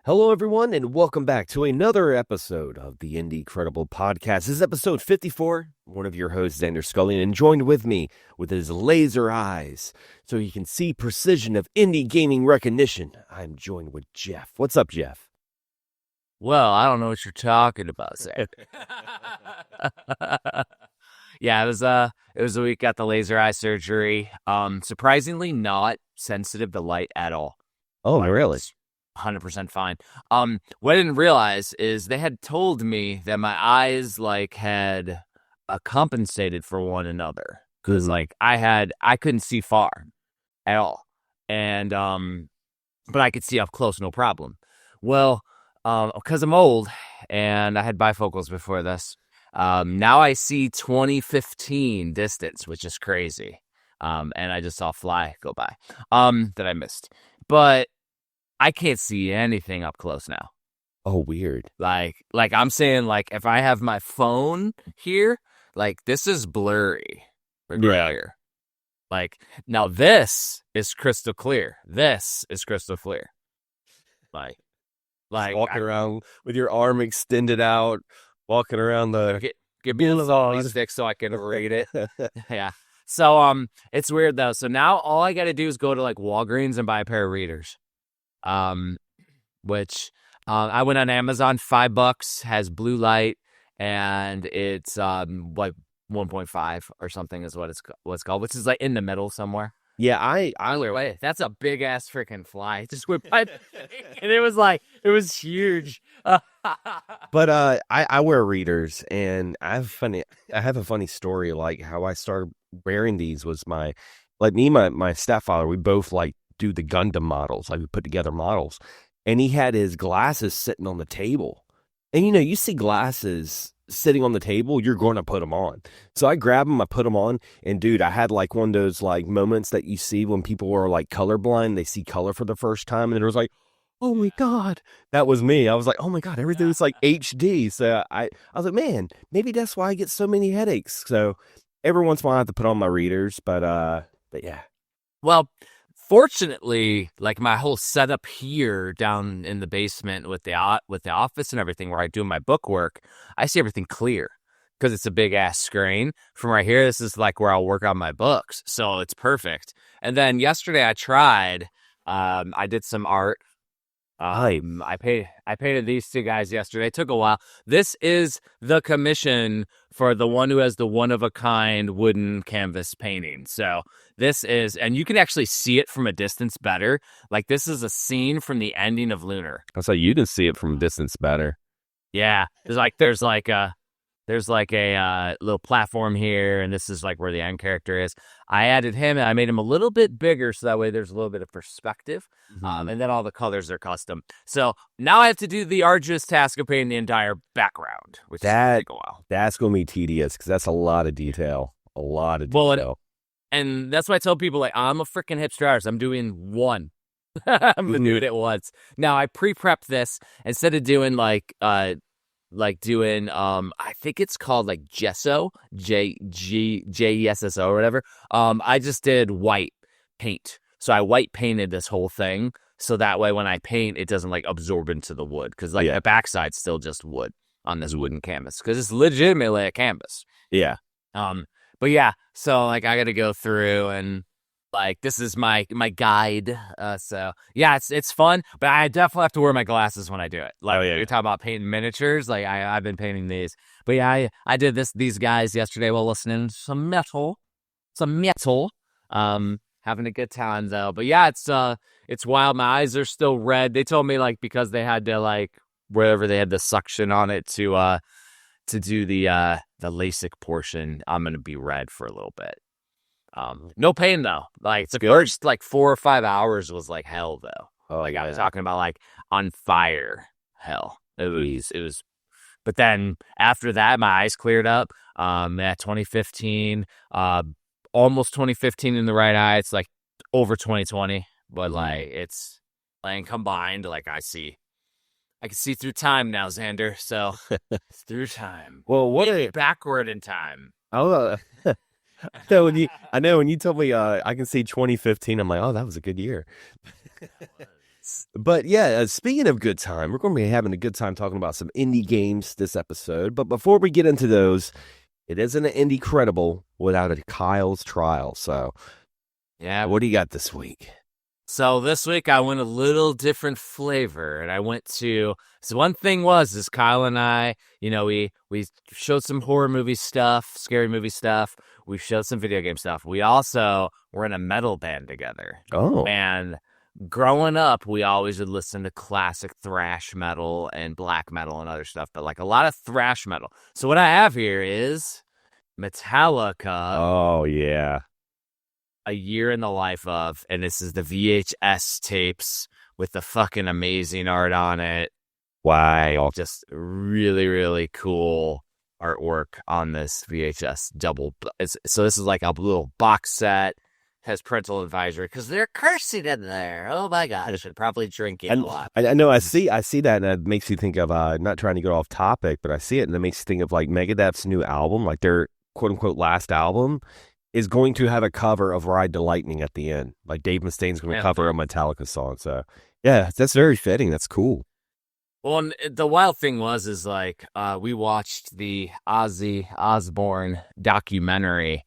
Hello, everyone, and welcome back to another episode of the Indie Credible Podcast. This is episode 54. One of your hosts, Xander Scully, and joined with me with his laser eyes so he can see precision of indie gaming recognition. I'm joined with Jeff. What's up, Jeff? Well, I don't know what you're talking about, Zach. Yeah, it was a week, got the laser eye surgery. Surprisingly not sensitive to light at all. Oh, really? 100% fine. What I didn't realize is they had told me that my eyes had compensated for one another, because I couldn't see far at all, and but I could see up close, no problem. Well, because I'm old and I had bifocals before this, now I see 2015 distance, which is crazy. And I just saw a fly go by that I missed, but I can't see anything up close now. Oh, weird. Like I'm saying, if I have my phone here, this is blurry. Yeah. Now this is crystal clear. This is crystal clear. Walking around with your arm extended out, walking around the... Give me a stick so I can read it. Yeah. So, it's weird, though. So now all I got to do is go to, Walgreens and buy a pair of readers. Which I went on Amazon, $5, has blue light, and it's 1.5 or something is what it's called, which is in the middle somewhere. Yeah, Wait, that's a big ass freaking fly. It just went by, and it was huge. But I wear readers, and I have a funny story. How I started wearing these was me and my stepfather. We both do the Gundam models. We put together models, and he had his glasses sitting on the table. And you see glasses sitting on the table, you're going to put them on. So I grabbed them, I put them on, and dude, I had one of those moments that you see when people are colorblind, they see color for the first time, and it was oh my God, that was me. I was oh my God, everything's HD. So I was man, maybe that's why I get so many headaches. So every once in a while I have to put on my readers, but yeah. Well, fortunately, my whole setup here down in the basement with the office and everything where I do my book work, I see everything clear because it's a big ass screen. From right here, this is where I'll work on my books, so it's perfect. And then yesterday I tried. I did some art. I painted these two guys yesterday. It took a while. This is the commission for the one who has the one-of-a-kind wooden canvas painting. So this is, and you can actually see it from a distance better. This is a scene from the ending of Lunar. I thought you can see it from a distance better. Yeah, there's a little platform here, and this is where the end character is. I added him, and I made him a little bit bigger, so that way there's a little bit of perspective. Mm-hmm. And then all the colors are custom. So now I have to do the arduous task of painting the entire background, which is going to take a while. That's going to be tedious, because that's a lot of detail. A lot of detail. Well, and that's why I tell people, I'm a freaking hipster artist. I'm doing one. I'm going to do it at once. Now, I pre-prepped this. Instead of doing I think it's called gesso, Jesso or whatever. I just did white paint. So I white painted this whole thing. So that way when I paint, it doesn't absorb into the wood. Because the backside's still just wood on this wooden canvas. Because it's legitimately a canvas. Yeah. But yeah, so I got to go through and this is my guide. So yeah, it's fun, but I definitely have to wear my glasses when I do it. You're talking about painting miniatures. I've been painting these, but yeah, I did these guys yesterday while listening to some metal. Having a good time though. But yeah, it's wild. My eyes are still red. They told me because they had to wherever they had the suction on it to do the LASIK portion, I'm gonna be red for a little bit. No pain though. The first 4 or 5 hours was hell though. Oh, I was talking about on fire hell. It was. But then after that, my eyes cleared up. At 2015, almost 2015 in the right eye. It's over 2020, but it's combined. I can see through time now, Xander. So through time. Well, backward in time? Oh. I know when you told me I can see 2015, I'm oh, that was a good year. But yeah, speaking of good time, we're going to be having a good time talking about some indie games this episode. But before we get into those, it isn't an indie credible without a Kyle's trial. So, Yeah. what do you got this week? So this week I went a little different flavor, and I went to. So one thing is Kyle and I, we showed some horror movie stuff, scary movie stuff. We showed some video game stuff. We also were in a metal band together. Oh, and growing up, we always would listen to classic thrash metal and black metal and other stuff, but like a lot of thrash metal. So what I have here is Metallica. Oh, yeah. A Year in the Life of, and this is the VHS tapes with the fucking amazing art on it. Wow. Just really, really cool artwork on this VHS double. So this is like a little box set. Has parental advisory because they're cursing in there. Oh my god, I should probably drink it a lot. I know. I see that, and it makes you think of not trying to get off topic, but I see it, and it makes you think of like Megadeth's new album, like their quote unquote last album, is going to have a cover of "Ride the Lightning" at the end. Like Dave Mustaine's going to cover a Metallica song. So yeah, that's very fitting. That's cool. Well, and the wild thing is like we watched the Ozzy Osbourne documentary.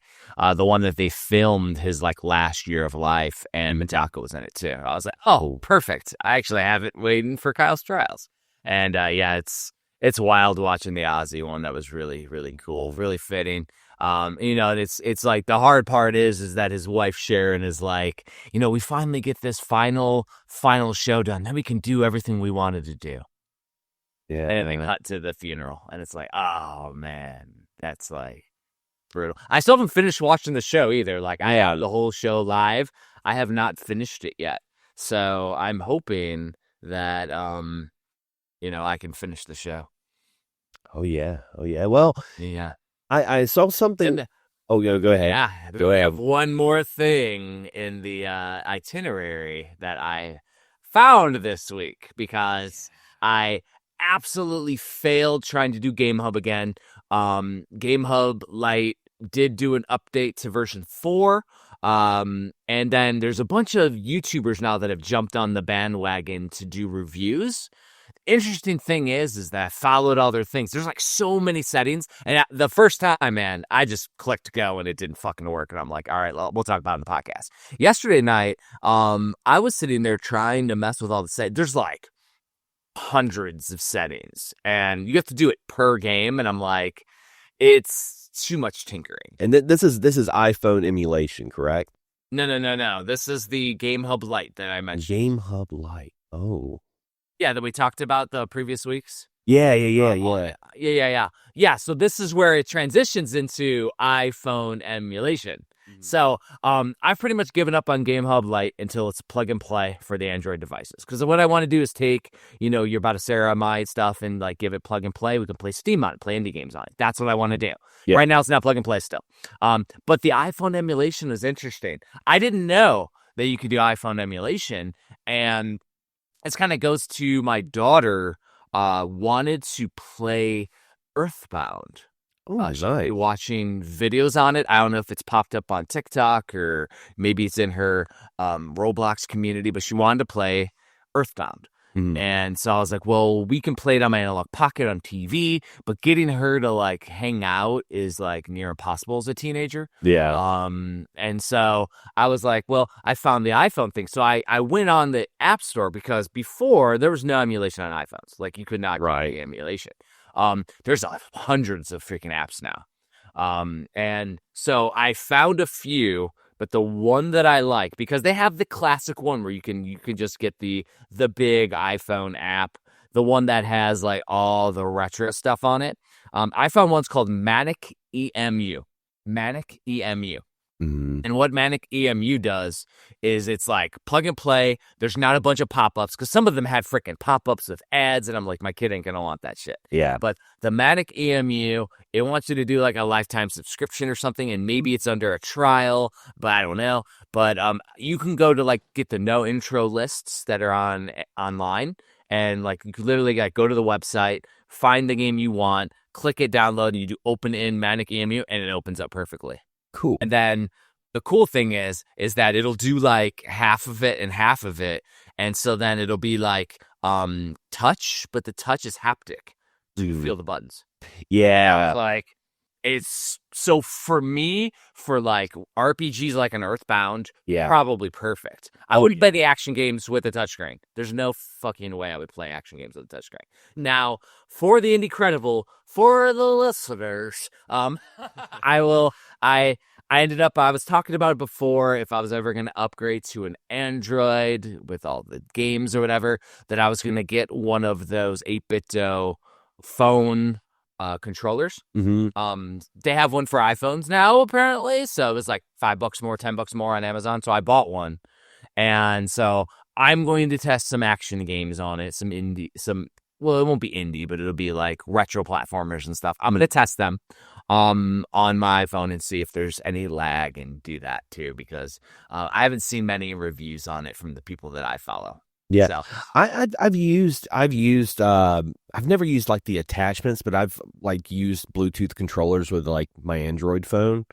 The one that they filmed his like last year of life, and Metallica was in it too. I was like, oh, perfect. I actually have it waiting for Kyle's trials. And yeah, it's wild watching the Ozzy one. That was really, really cool, really fitting. It's like the hard part is that his wife Sharon is like, we finally get this final show done. Then we can do everything we wanted to do. Yeah. And then cut to the funeral, and it's like, oh man, that's like brutal. I still haven't finished watching the show either. Like I have the whole show live. I have not finished it yet. So I'm hoping that I can finish the show. Oh yeah. Well, yeah. I saw something. Go ahead. Yeah. Go ahead. One more thing in the itinerary that I found this week because I absolutely failed trying to do GameHub again. GameHub Lite did do an update to version 4. And then there's a bunch of YouTubers now that have jumped on the bandwagon to do reviews. Interesting thing is that I followed all their things. There's like so many settings. And the first time, man, I just clicked go and it didn't fucking work. And I'm like, all right, we'll talk about it in the podcast. Yesterday night, I was sitting there trying to mess with all the settings. There's like hundreds of settings and you have to do it per game, and I'm like, it's too much tinkering. And this is iPhone emulation, correct? No. This is the GameHub Lite that I mentioned. GameHub Lite. Oh. Yeah, that we talked about the previous weeks. Yeah. So this is where it transitions into iPhone emulation. So I've pretty much given up on GameHub Lite until it's plug and play for the Android devices. Because what I want to do is take, your Ceramide stuff and like give it plug and play. We can play Steam on it, play indie games on it. That's what I want to do. Yeah. Right now it's not plug and play still. But the iPhone emulation is interesting. I didn't know that you could do iPhone emulation. And this kind of goes to my daughter wanted to play Earthbound. Nice. Watching videos on it. I don't know if it's popped up on TikTok or maybe it's in her Roblox community, but she wanted to play Earthbound. And so I was like, well, we can play it on my analog pocket on TV, but getting her to like hang out is like near impossible as a teenager. Yeah. And so I was like, well, I found the iPhone thing. So I went on the App Store because before there was no emulation on iPhones. Like you could not get emulation. There's hundreds of freaking apps now. And so I found a few, but the one that I like, because they have the classic one where you can just get the big iPhone app, the one that has like all the retro stuff on it. I found one's called Manic EMU. Manic EMU. Mm-hmm. And what Manic EMU does is it's like plug and play. There's not a bunch of pop-ups because some of them had freaking pop-ups with ads, and I'm like, my kid ain't gonna want that shit. Yeah. But the Manic EMU, it wants you to do like a lifetime subscription or something, and maybe it's under a trial, but I don't know. But you can go to like get the no intro lists that are online, and like you could literally like go to the website, find the game you want, click it, download, and you do open in Manic EMU, and it opens up perfectly. Cool. And then the cool thing is that it'll do like half of it and half of it. And so then it'll be like touch, but the touch is haptic. So you feel the buttons. Yeah. Like it's so for me, for like RPGs like an Earthbound, probably perfect. I wouldn't play the action games with a touchscreen. There's no fucking way I would play action games with a touchscreen. Now, for the Indie-credible, for the listeners, I will I ended up, I was talking about it before, if I was ever going to upgrade to an Android with all the games or whatever, that I was going to get one of those 8BitDo phone controllers. They have one for iPhones now, apparently. So it was like $5 more, $10 more on Amazon. So I bought one. And so I'm going to test some action games on it, well, it won't be indie, but it'll be like retro platformers and stuff. I'm going to test them on my phone and see if there's any lag and do that too, because I haven't seen many reviews on it from the people that I follow. Yeah, so. I've never used like the attachments, but I've like used Bluetooth controllers with like my Android phone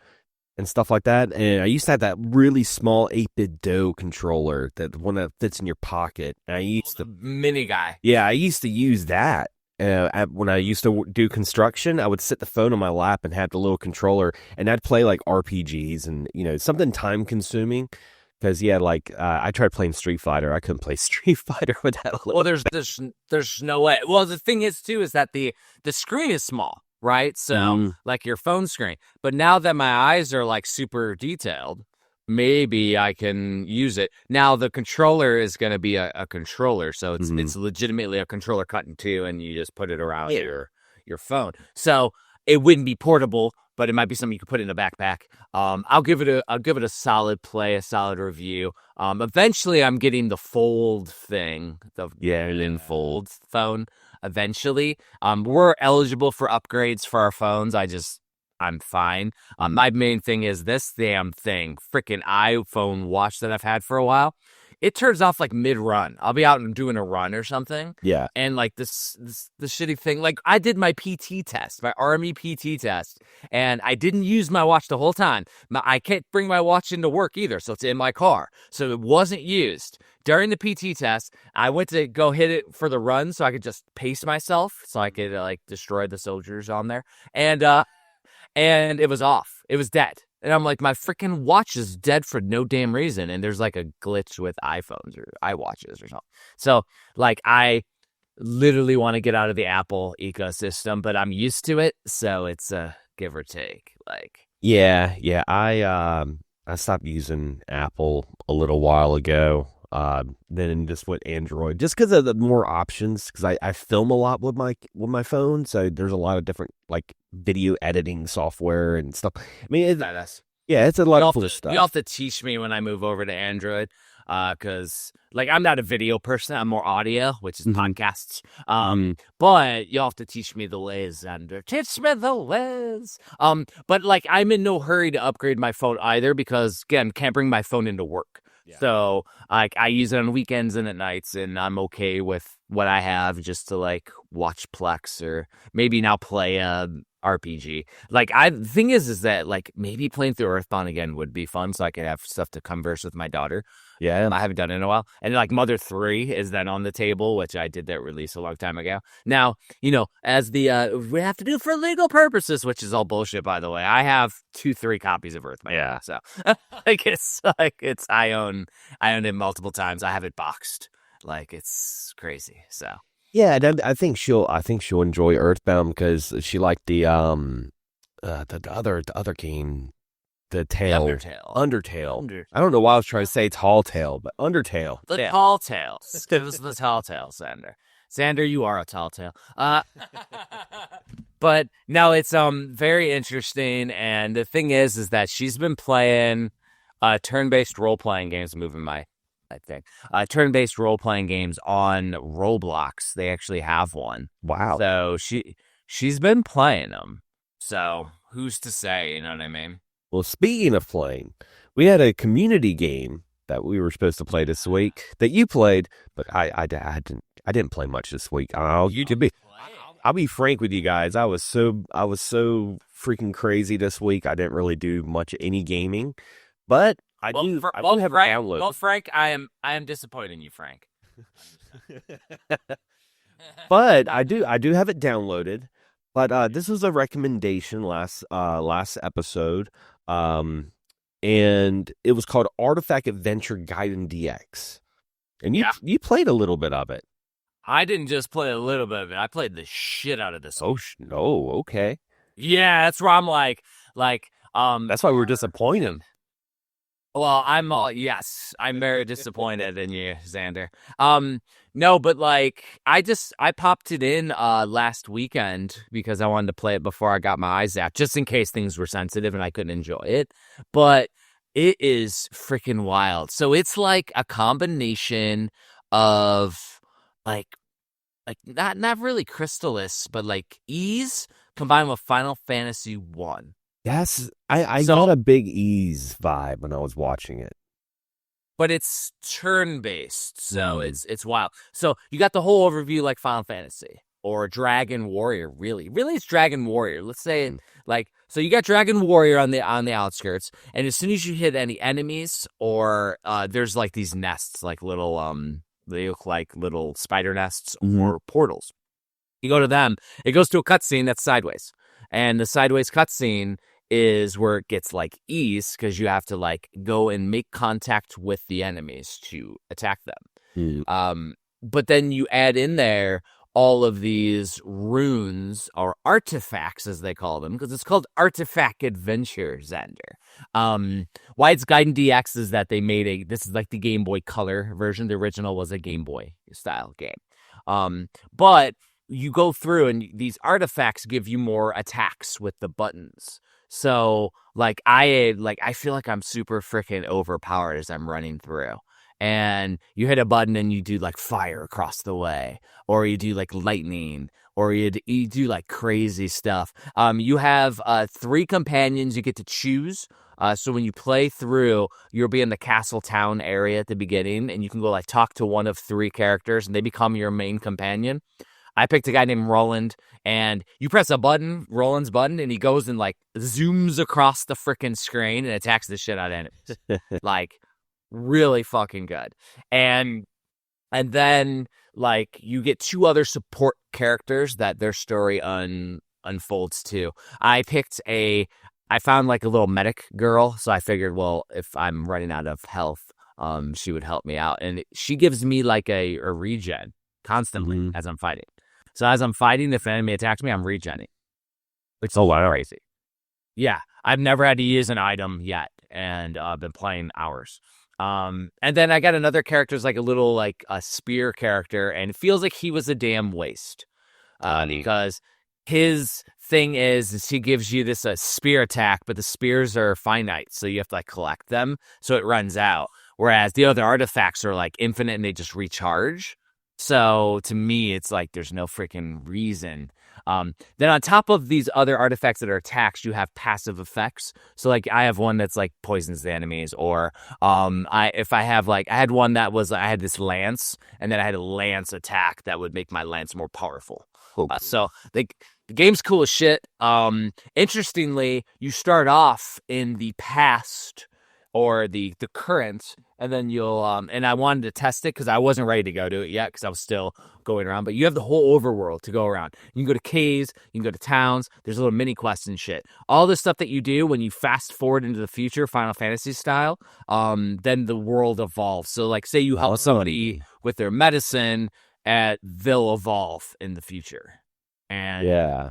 and stuff like that. And I used to have that really small 8BitDo controller, that one that fits in your pocket. And I used the mini guy. Yeah, I used to use that. When I used to do construction, I would sit the phone on my lap and have the little controller, and I'd play like RPGs and, something time consuming. Because I tried playing Street Fighter. I couldn't play Street Fighter without. Well, there's no way. Well, the thing is too is that the screen is small, right? So like your phone screen. But now that my eyes are like super detailed, maybe I can use it. Now the controller is going to be a controller, so it's legitimately a controller cut in two, and you just put it around your phone. So it wouldn't be portable, but it might be something you could put in a backpack. I'll give it a solid play, a solid review. Eventually, I'm getting the fold thing, the fold phone. Eventually, we're eligible for upgrades for our phones. I'm fine. My main thing is this damn thing, freaking iPhone watch that I've had for a while. It turns off like mid-run. I'll be out and doing a run or something. Yeah. And like the shitty thing, like I did my PT test, my Army PT test, and I didn't use my watch the whole time. I can't bring my watch into work either, so it's in my car. So it wasn't used. During the PT test, I went to go hit it for the run so I could just pace myself, so I could like destroy the soldiers on there. And it was off. It was dead. And I'm like, my freaking watch is dead for no damn reason. And there's like a glitch with iPhones or iWatches or something. So like, I literally want to get out of the Apple ecosystem, but I'm used to it. So it's a give or take. Like, yeah. I stopped using Apple a little while ago. Then just went Android just because of the more options. Because I film a lot with my phone, so there's a lot of different like video editing software and stuff. I mean, it's a lot of cool stuff. You'll have to teach me when I move over to Android, because like I'm not a video person. I'm more audio, which is podcasts. But you'll have to teach me the ways, Xander. Teach me the ways. But like I'm in no hurry to upgrade my phone either, because again, can't bring my phone into work. Yeah. So like I use it on weekends and at nights, and I'm okay with what I have just to like watch Plex or maybe now play a RPG. Like the thing is that like maybe playing through Earthbound again would be fun, so I could have stuff to converse with my daughter. Yeah, I haven't done it in a while. And like Mother 3 is then on the table, which I did that release a long time ago. Now, as the we have to do for legal purposes, which is all bullshit, by the way. I have 2-3 copies of Earthbound. Yeah, so I own it multiple times. I have it boxed. Like it's crazy. So yeah, I think she'll enjoy Earthbound because she liked the other game. The Undertale. I don't know why I was trying to say Tall Tale, but Undertale. The Tall Tale. It was the Tall Tale, Xander. Xander, you are a tall tale. But no, it's very interesting. And the thing is that she's been playing turn-based role-playing games, turn-based role-playing games on Roblox. They actually have one. Wow. So she's been playing them. So who's to say, you know what I mean? Well, speaking of playing, we had a community game that we were supposed to play this week that you played, but I didn't play much this week. I'll be frank with you guys. I was so freaking crazy this week. I didn't really do much any gaming, but I do have a download. Well, Frank, I am disappointed in you, Frank. But I do have it downloaded. But this was a recommendation last episode. Um and it was called Artifact Adventure Gaiden DX. And you Yeah. you played a little bit of it. I didn't just play a little bit of it. I played the shit out of this. Oh, no, okay. Yeah, that's where I'm like, That's why we were disappointed. well, yes, I'm very disappointed in you, Xander. No, but like, I popped it in last weekend because I wanted to play it before I got my eyes zapped, just in case things were sensitive and I couldn't enjoy it. But it is freaking wild. So it's like a combination of like not really Crystallis, but like Ease combined with Final Fantasy 1. Yes, I So, got a big ease vibe when I was watching it. but it's turn-based, so it's wild. So you got the whole overview like Final Fantasy or Dragon Warrior, really. Really it's Dragon Warrior. Let's say it like, so you got Dragon Warrior on the outskirts, and as soon as you hit any enemies or there's like these nests, like little they look like little spider nests or portals. You go to them, it goes to a cutscene that's sideways. And the sideways cutscene is where it gets like ease because you have to like go and make contact with the enemies to attack them. But then you add in there all of these runes or artifacts, as they call them, because it's called Artifact Adventure, Xander. Why it's Gaiden DX is that they made this is like the Game Boy Color version. The original was a Game Boy style game. But you go through and these artifacts give you more attacks with the buttons. So like I feel like I'm super freaking overpowered as I'm running through. And you hit a button and you do like fire across the way, or you do like lightning, or you do like crazy stuff. You have 3 companions you get to choose. So when you play through, you'll be in the castle town area at the beginning, and you can go like talk to one of 3 characters, and they become your main companion. I picked a guy named Roland, and you press a button, Roland's button, and he goes and like zooms across the freaking screen and attacks the shit out of enemies. Like really fucking good. And then like you get 2 other support characters that their story unfolds to. I found like a little medic girl, so I figured, well, if I'm running out of health, she would help me out, and she gives me like a regen constantly as I'm fighting. So as I'm fighting, if an enemy attacks me, I'm regenning. Which is crazy. Yeah, I've never had to use an item yet, and I've been playing hours. And then I got another character, like a little like a spear character, and it feels like he was a damn waste. Because his thing is he gives you this spear attack, but the spears are finite, so you have to like collect them, so it runs out. Whereas the other artifacts are like infinite and they just recharge. So to me, it's like there's no freaking reason. Then on top of these other artifacts that are attacks, you have passive effects. So like I have one that's like poisons the enemies, or I had one that was I had this lance, and then I had a lance attack that would make my lance more powerful. So the game's cool as shit. Interestingly, you start off in the past or the current, and then you'll and I wanted to test it because I wasn't ready to go to it yet because I was still going around. But you have the whole overworld to go around. You can go to caves, you can go to towns. There's little mini quests and shit. All the stuff that you do when you fast forward into the future, Final Fantasy style. Then the world evolves. So like, say you help somebody with their medicine, they'll evolve in the future. And Yeah.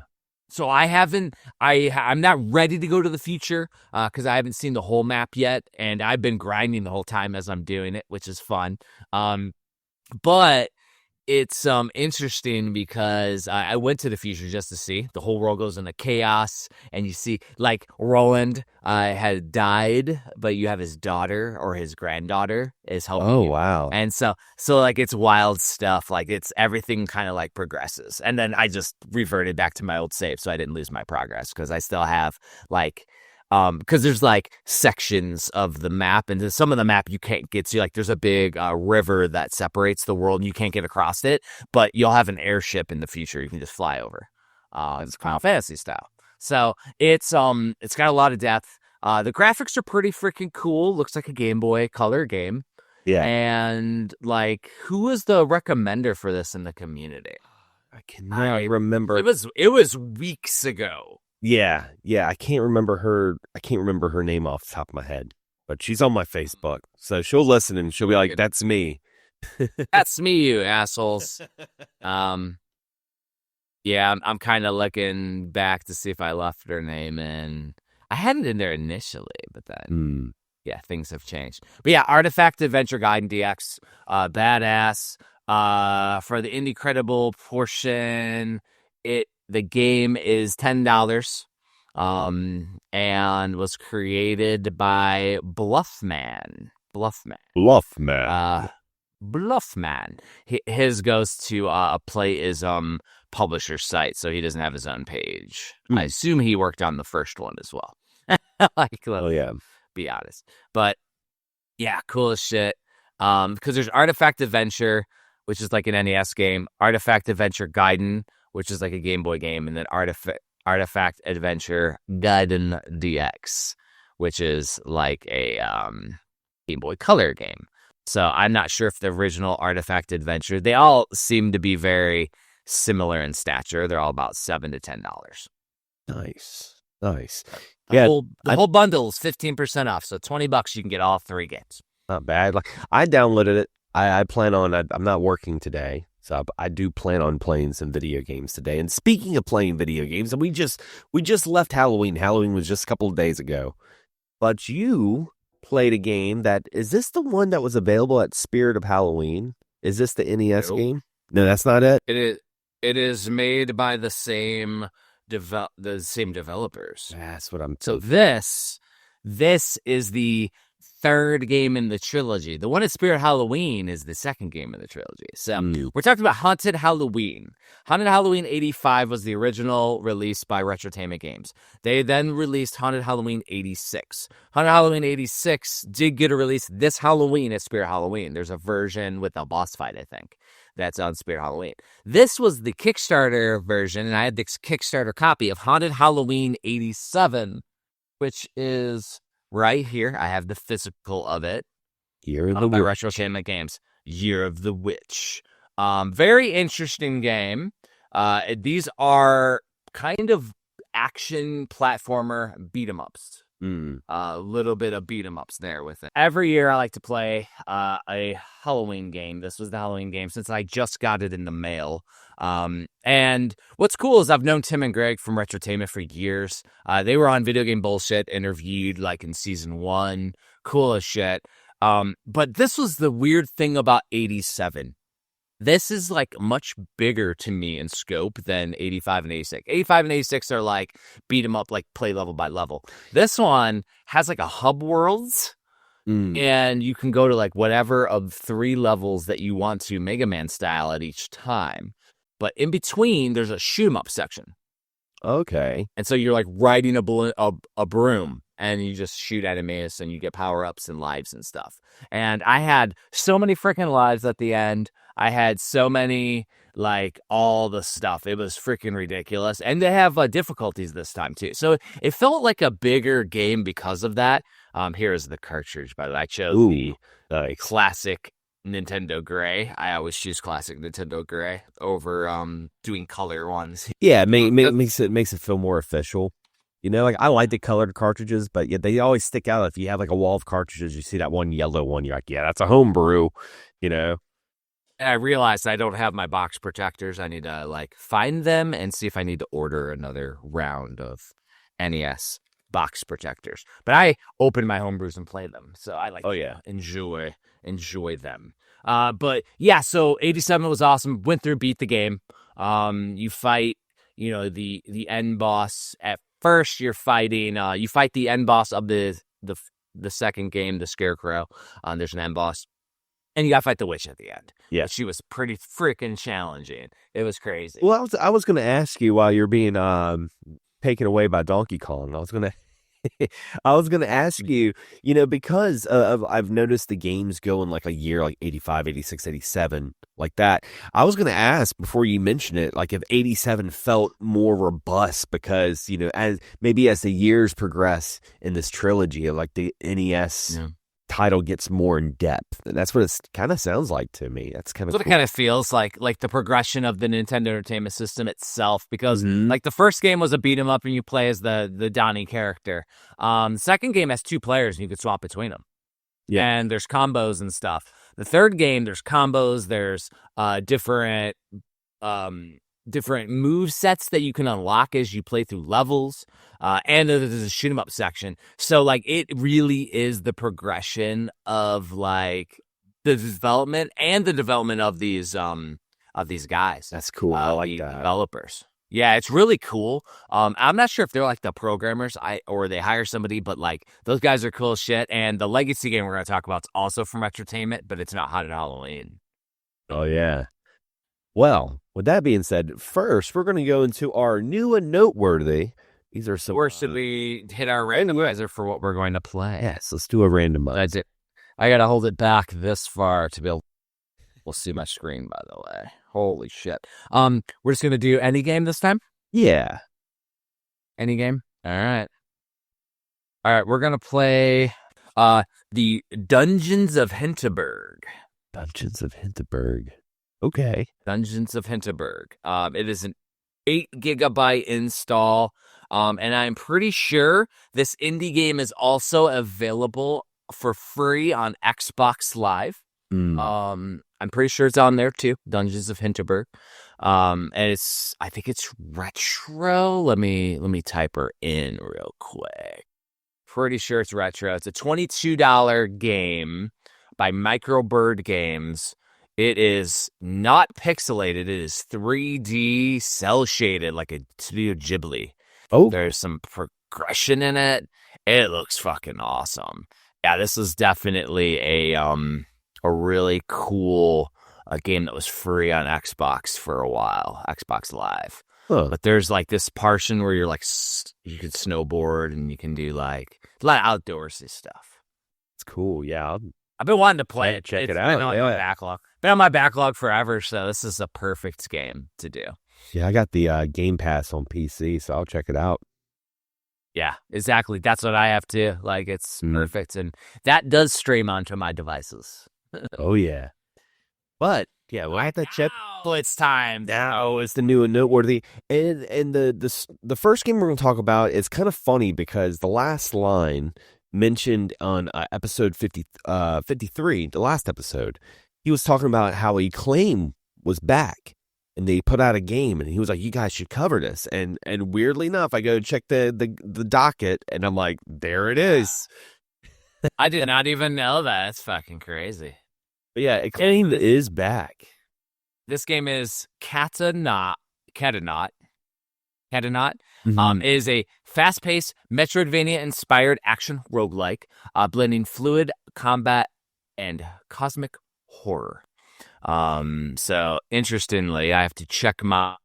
so I'm not ready to go to the future because I haven't seen the whole map yet, and I've been grinding the whole time as I'm doing it, which is fun. But it's interesting because I went to the future just to see. The whole world goes into chaos, and you see like Roland had died, but you have his daughter or his granddaughter is helping you. Wow. And so like it's wild stuff. Like it's everything kind of like progresses. And then I just reverted back to my old save, so I didn't lose my progress because I still have like because there's like sections of the map, and some of the map you can't get to. Like there's a big river that separates the world, and you can't get across it. But you'll have an airship in the future you can just fly over. It's Final Fantasy style, so it's got a lot of depth. The graphics are pretty freaking cool. Looks like a Game Boy Color game, Yeah. And like, who was the recommender for this in the community? I cannot remember. It was weeks ago. Yeah. I can't remember her name off the top of my head, but she's on my Facebook. So she'll listen and she'll be like, that's me. That's me, you assholes. Yeah, I'm kind of looking back to see if I left her name in. I had it in there initially, but then yeah, things have changed. But yeah, Artifact Adventure Guide in DX, badass. For the Indie portion, the game is $10, and was created by Bluffman. Bluffman. His goes to a Playism publisher site, so he doesn't have his own page. I assume he worked on the first one as well. Be honest. But yeah, cool as shit. Because there's Artifact Adventure, which is like an NES game, Artifact Adventure Gaiden, which is like a Game Boy game, and then Artifact Adventure Gaiden DX, which is like a Game Boy Color game. So I'm not sure if the original Artifact Adventure, they all seem to be very similar in stature. They're all about $7 to $10. Nice. The whole bundle is 15% off, so $20 you can get all 3 games. Not bad. Like, I downloaded it. I plan on. I'm not working today, so I do plan on playing some video games today. And speaking of playing video games, and we just left Halloween. Halloween was just a couple of days ago, but you played a game is this the one that was available at Spirit of Halloween? Is this the NES game? No, that's not it. It is made by the same developers. That's what I'm. So this is the third game in the trilogy. The one at Spirit Halloween is the second game in the trilogy. So we're talking about Haunted Halloween. Haunted Halloween 85 was the original release by Retrotainment Games. They then released Haunted Halloween 86. Haunted Halloween 86 did get a release this Halloween at Spirit Halloween. There's a version with a boss fight, I think, that's on Spirit Halloween. This was the Kickstarter version, and I had this Kickstarter copy of Haunted Halloween 87, which is right here. I have the physical of it. Year of the Witch. Retrotainment Games. Year of the Witch. Very interesting game. These are kind of action platformer beat 'em ups. A little bit of beat 'em ups there with it. Every year I like to play a Halloween game. This was the Halloween game since I just got it in the mail. And what's cool is I've known Tim and Greg from Retrotainment for years. They were on Video Game Bullshit, interviewed like in season 1. Cool as shit. But this was the weird thing about 87. This is like much bigger to me in scope than 85 and 86. 85 and 86 are like beat 'em up, like play level by level. This one has like a hub worlds, and you can go to like whatever of 3 levels that you want to, Mega Man style at each time. But in between, there's a shoot 'em up section. Okay. And so you're like riding a broom, and you just shoot enemies, and you get power-ups and lives and stuff. And I had so many freaking lives at the end. I had so many, like, all the stuff. It was freaking ridiculous. And they have difficulties this time, too. So it felt like a bigger game because of that. Here's the cartridge, by the way. I chose the classic Nintendo Gray. I always choose classic Nintendo Gray over doing color ones. Yeah, it makes it feel more official. You know, like I like the colored cartridges, but yeah, they always stick out. If you have like a wall of cartridges, you see that one yellow one, you're like, yeah, that's a homebrew, you know. I realized I don't have my box protectors. I need to like find them and see if I need to order another round of NES box protectors. But I open my homebrews and play them, so I like enjoy them. But yeah, so 87 was awesome. Went through, beat the game. You fight, the end boss. At first, you fight the end boss of the second game, the Scarecrow. There's an end boss. And you got to fight the witch at the end. Yeah. She was pretty freaking challenging. It was crazy. Well, I was going to ask you while you're being taken away by Donkey Kong. I was going to ask you, because I've noticed the games go in like a year, like 85, 86, 87, like that. I was going to ask before you mention it, like if 87 felt more robust because, as the years progress in this trilogy of like the NES title gets more in depth. And that's what it kind of sounds like to me. That's kind of what cool. it kind of feels like the progression of the Nintendo Entertainment System itself, because like the first game was a beat 'em up and you play as the Donnie character. The second game has 2 players and you could swap between them. Yeah. And there's combos and stuff. The third game, there's combos, there's different move sets that you can unlock as you play through levels, and there's a shoot 'em up section. So like it really is the progression of like the development of these guys. That's cool. I like that. Developers. Yeah, it's really cool. I'm not sure if they're like the programmers or they hire somebody, but like those guys are cool as shit. And the Legacy game we're going to talk about is also from Entertainment, but it's not Haunted Halloween. Oh, yeah. Well, with that being said, first, we're going to go into our new and noteworthy. These are some... Or should we hit our randomizer for what we're going to play? Yes, let's do a randomizer. That's it. I got to hold it back this far to be able... We'll see my screen, by the way. Holy shit. We're just going to do any game this time? Yeah. Any game? All right. We're going to play the Dungeons of Hinterberg. Dungeons of Hinterberg. Okay. Dungeons of Hinterberg. It is an 8 gigabyte install. And I'm pretty sure this indie game is also available for free on Xbox Live. I'm pretty sure it's on there too. Dungeons of Hinterberg. And I think it's retro. Let me type her in real quick. Pretty sure it's retro. It's a $22 game by Microbird Games. It is not pixelated. It is 3D cell shaded like a Studio Ghibli. Oh, there's some progression in it. It looks fucking awesome. Yeah, this is definitely a really cool game that was free on Xbox for a while, Xbox Live. Huh. But there's like this portion where you're like you can snowboard and you can do like a lot of outdoorsy stuff. It's cool. Yeah, I've been wanting to play it. Check It's it out. Been on my backlog. Been on my backlog forever, so this is a perfect game to do. Yeah, I got the Game Pass on PC, so I'll check it out. Yeah, exactly. That's what I have too. Like, it's perfect, and that does stream onto my devices. Oh yeah, but yeah, we'll have to check. It's time. Now it's the new and noteworthy, and the first game we're going to talk about is kind of funny because the last line mentioned on episode 53, the last episode, he was talking about how Acclaim was back and they put out a game, and he was like, "You guys should cover this." And weirdly enough, I go check the docket, and I'm like, there it is. I did not even know that. It's fucking crazy. But yeah, Acclaim is back. This game is Katanaut. Is a fast-paced Metroidvania-inspired action roguelike, blending fluid combat and cosmic horror. So interestingly, I have to check my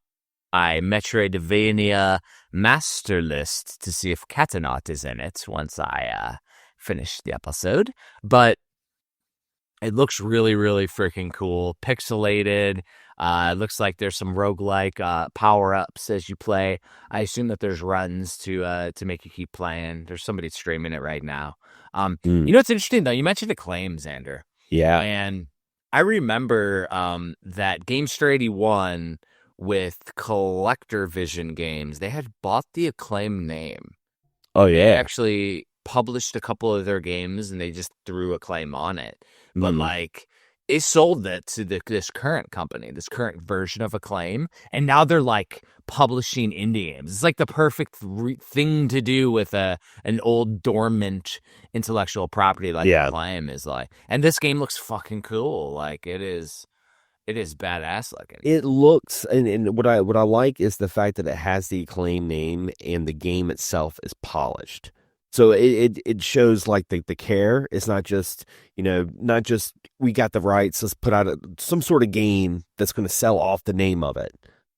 Metroidvania master list to see if Katanaut is in it once I finish the episode. But it looks really, really freaking cool. Pixelated. It looks like there's some roguelike power-ups as you play. I assume that there's runs to make you keep playing. There's somebody streaming it right now. You know what's interesting, though? You mentioned Acclaim, Xander. Yeah. And I remember that GameStar 81 with Collector Vision Games, they had bought the Acclaim name. Oh, yeah. They actually published a couple of their games, and they just threw Acclaim on it. But, like, they sold it to this current company, this current version of Acclaim, and now they're, like, publishing indie games. It's, like, the perfect thing to do with an old, dormant intellectual property like Acclaim is, like. And this game looks fucking cool. Like, it is badass looking. It looks, and what I like is the fact that it has the Acclaim name, and the game itself is polished. So it shows like the care. It's not just we got the rights, let's put out some sort of game that's going to sell off the name of it.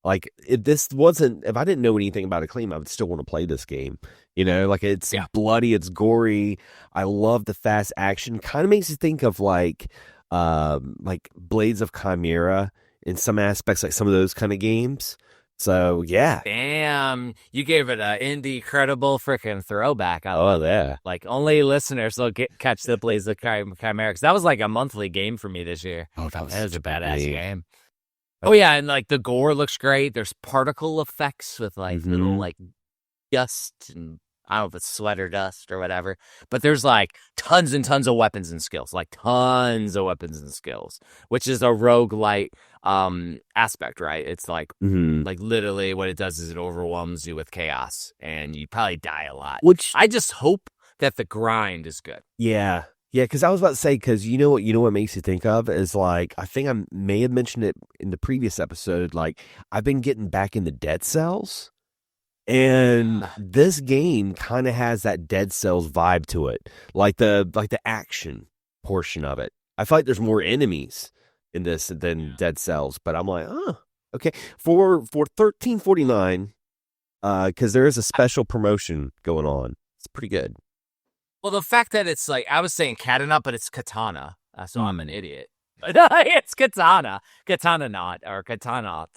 Like if I didn't know anything about Acclaim, I would still want to play this game. Like it's bloody, it's gory. I love the fast action. Kind of makes you think of like Blades of Chimera in some aspects, like some of those kind of games. So yeah. Damn, you gave it an indie credible freaking throwback. Yeah. Like only listeners will catch the Blaze of Chimera. That was like a monthly game for me this year. Oh, that was a badass game. Oh. Oh yeah, and like the gore looks great. There's particle effects with like little like dust and I don't know if it's sweater dust or whatever. But there's like tons and tons of weapons and skills, like tons of weapons and skills, which is a roguelite aspect, right? It's like like literally what it does is it overwhelms you with chaos and you probably die a lot. Which I just hope that the grind is good. Yeah. Yeah, because I was about to say, because you know what makes you think of is like, I think I may have mentioned it in the previous episode, like I've been getting back into Dead Cells, and this game kind of has that Dead Cells vibe to it, like the action portion of it. I feel like there's more enemies in this than Dead Cells, but I'm like, oh, okay. For $13.49, because there is a special promotion going on. It's pretty good. Well, the fact that it's like, I was saying Katanaut, but it's Katana. So I'm an idiot. It's Katanaut or Katanaut.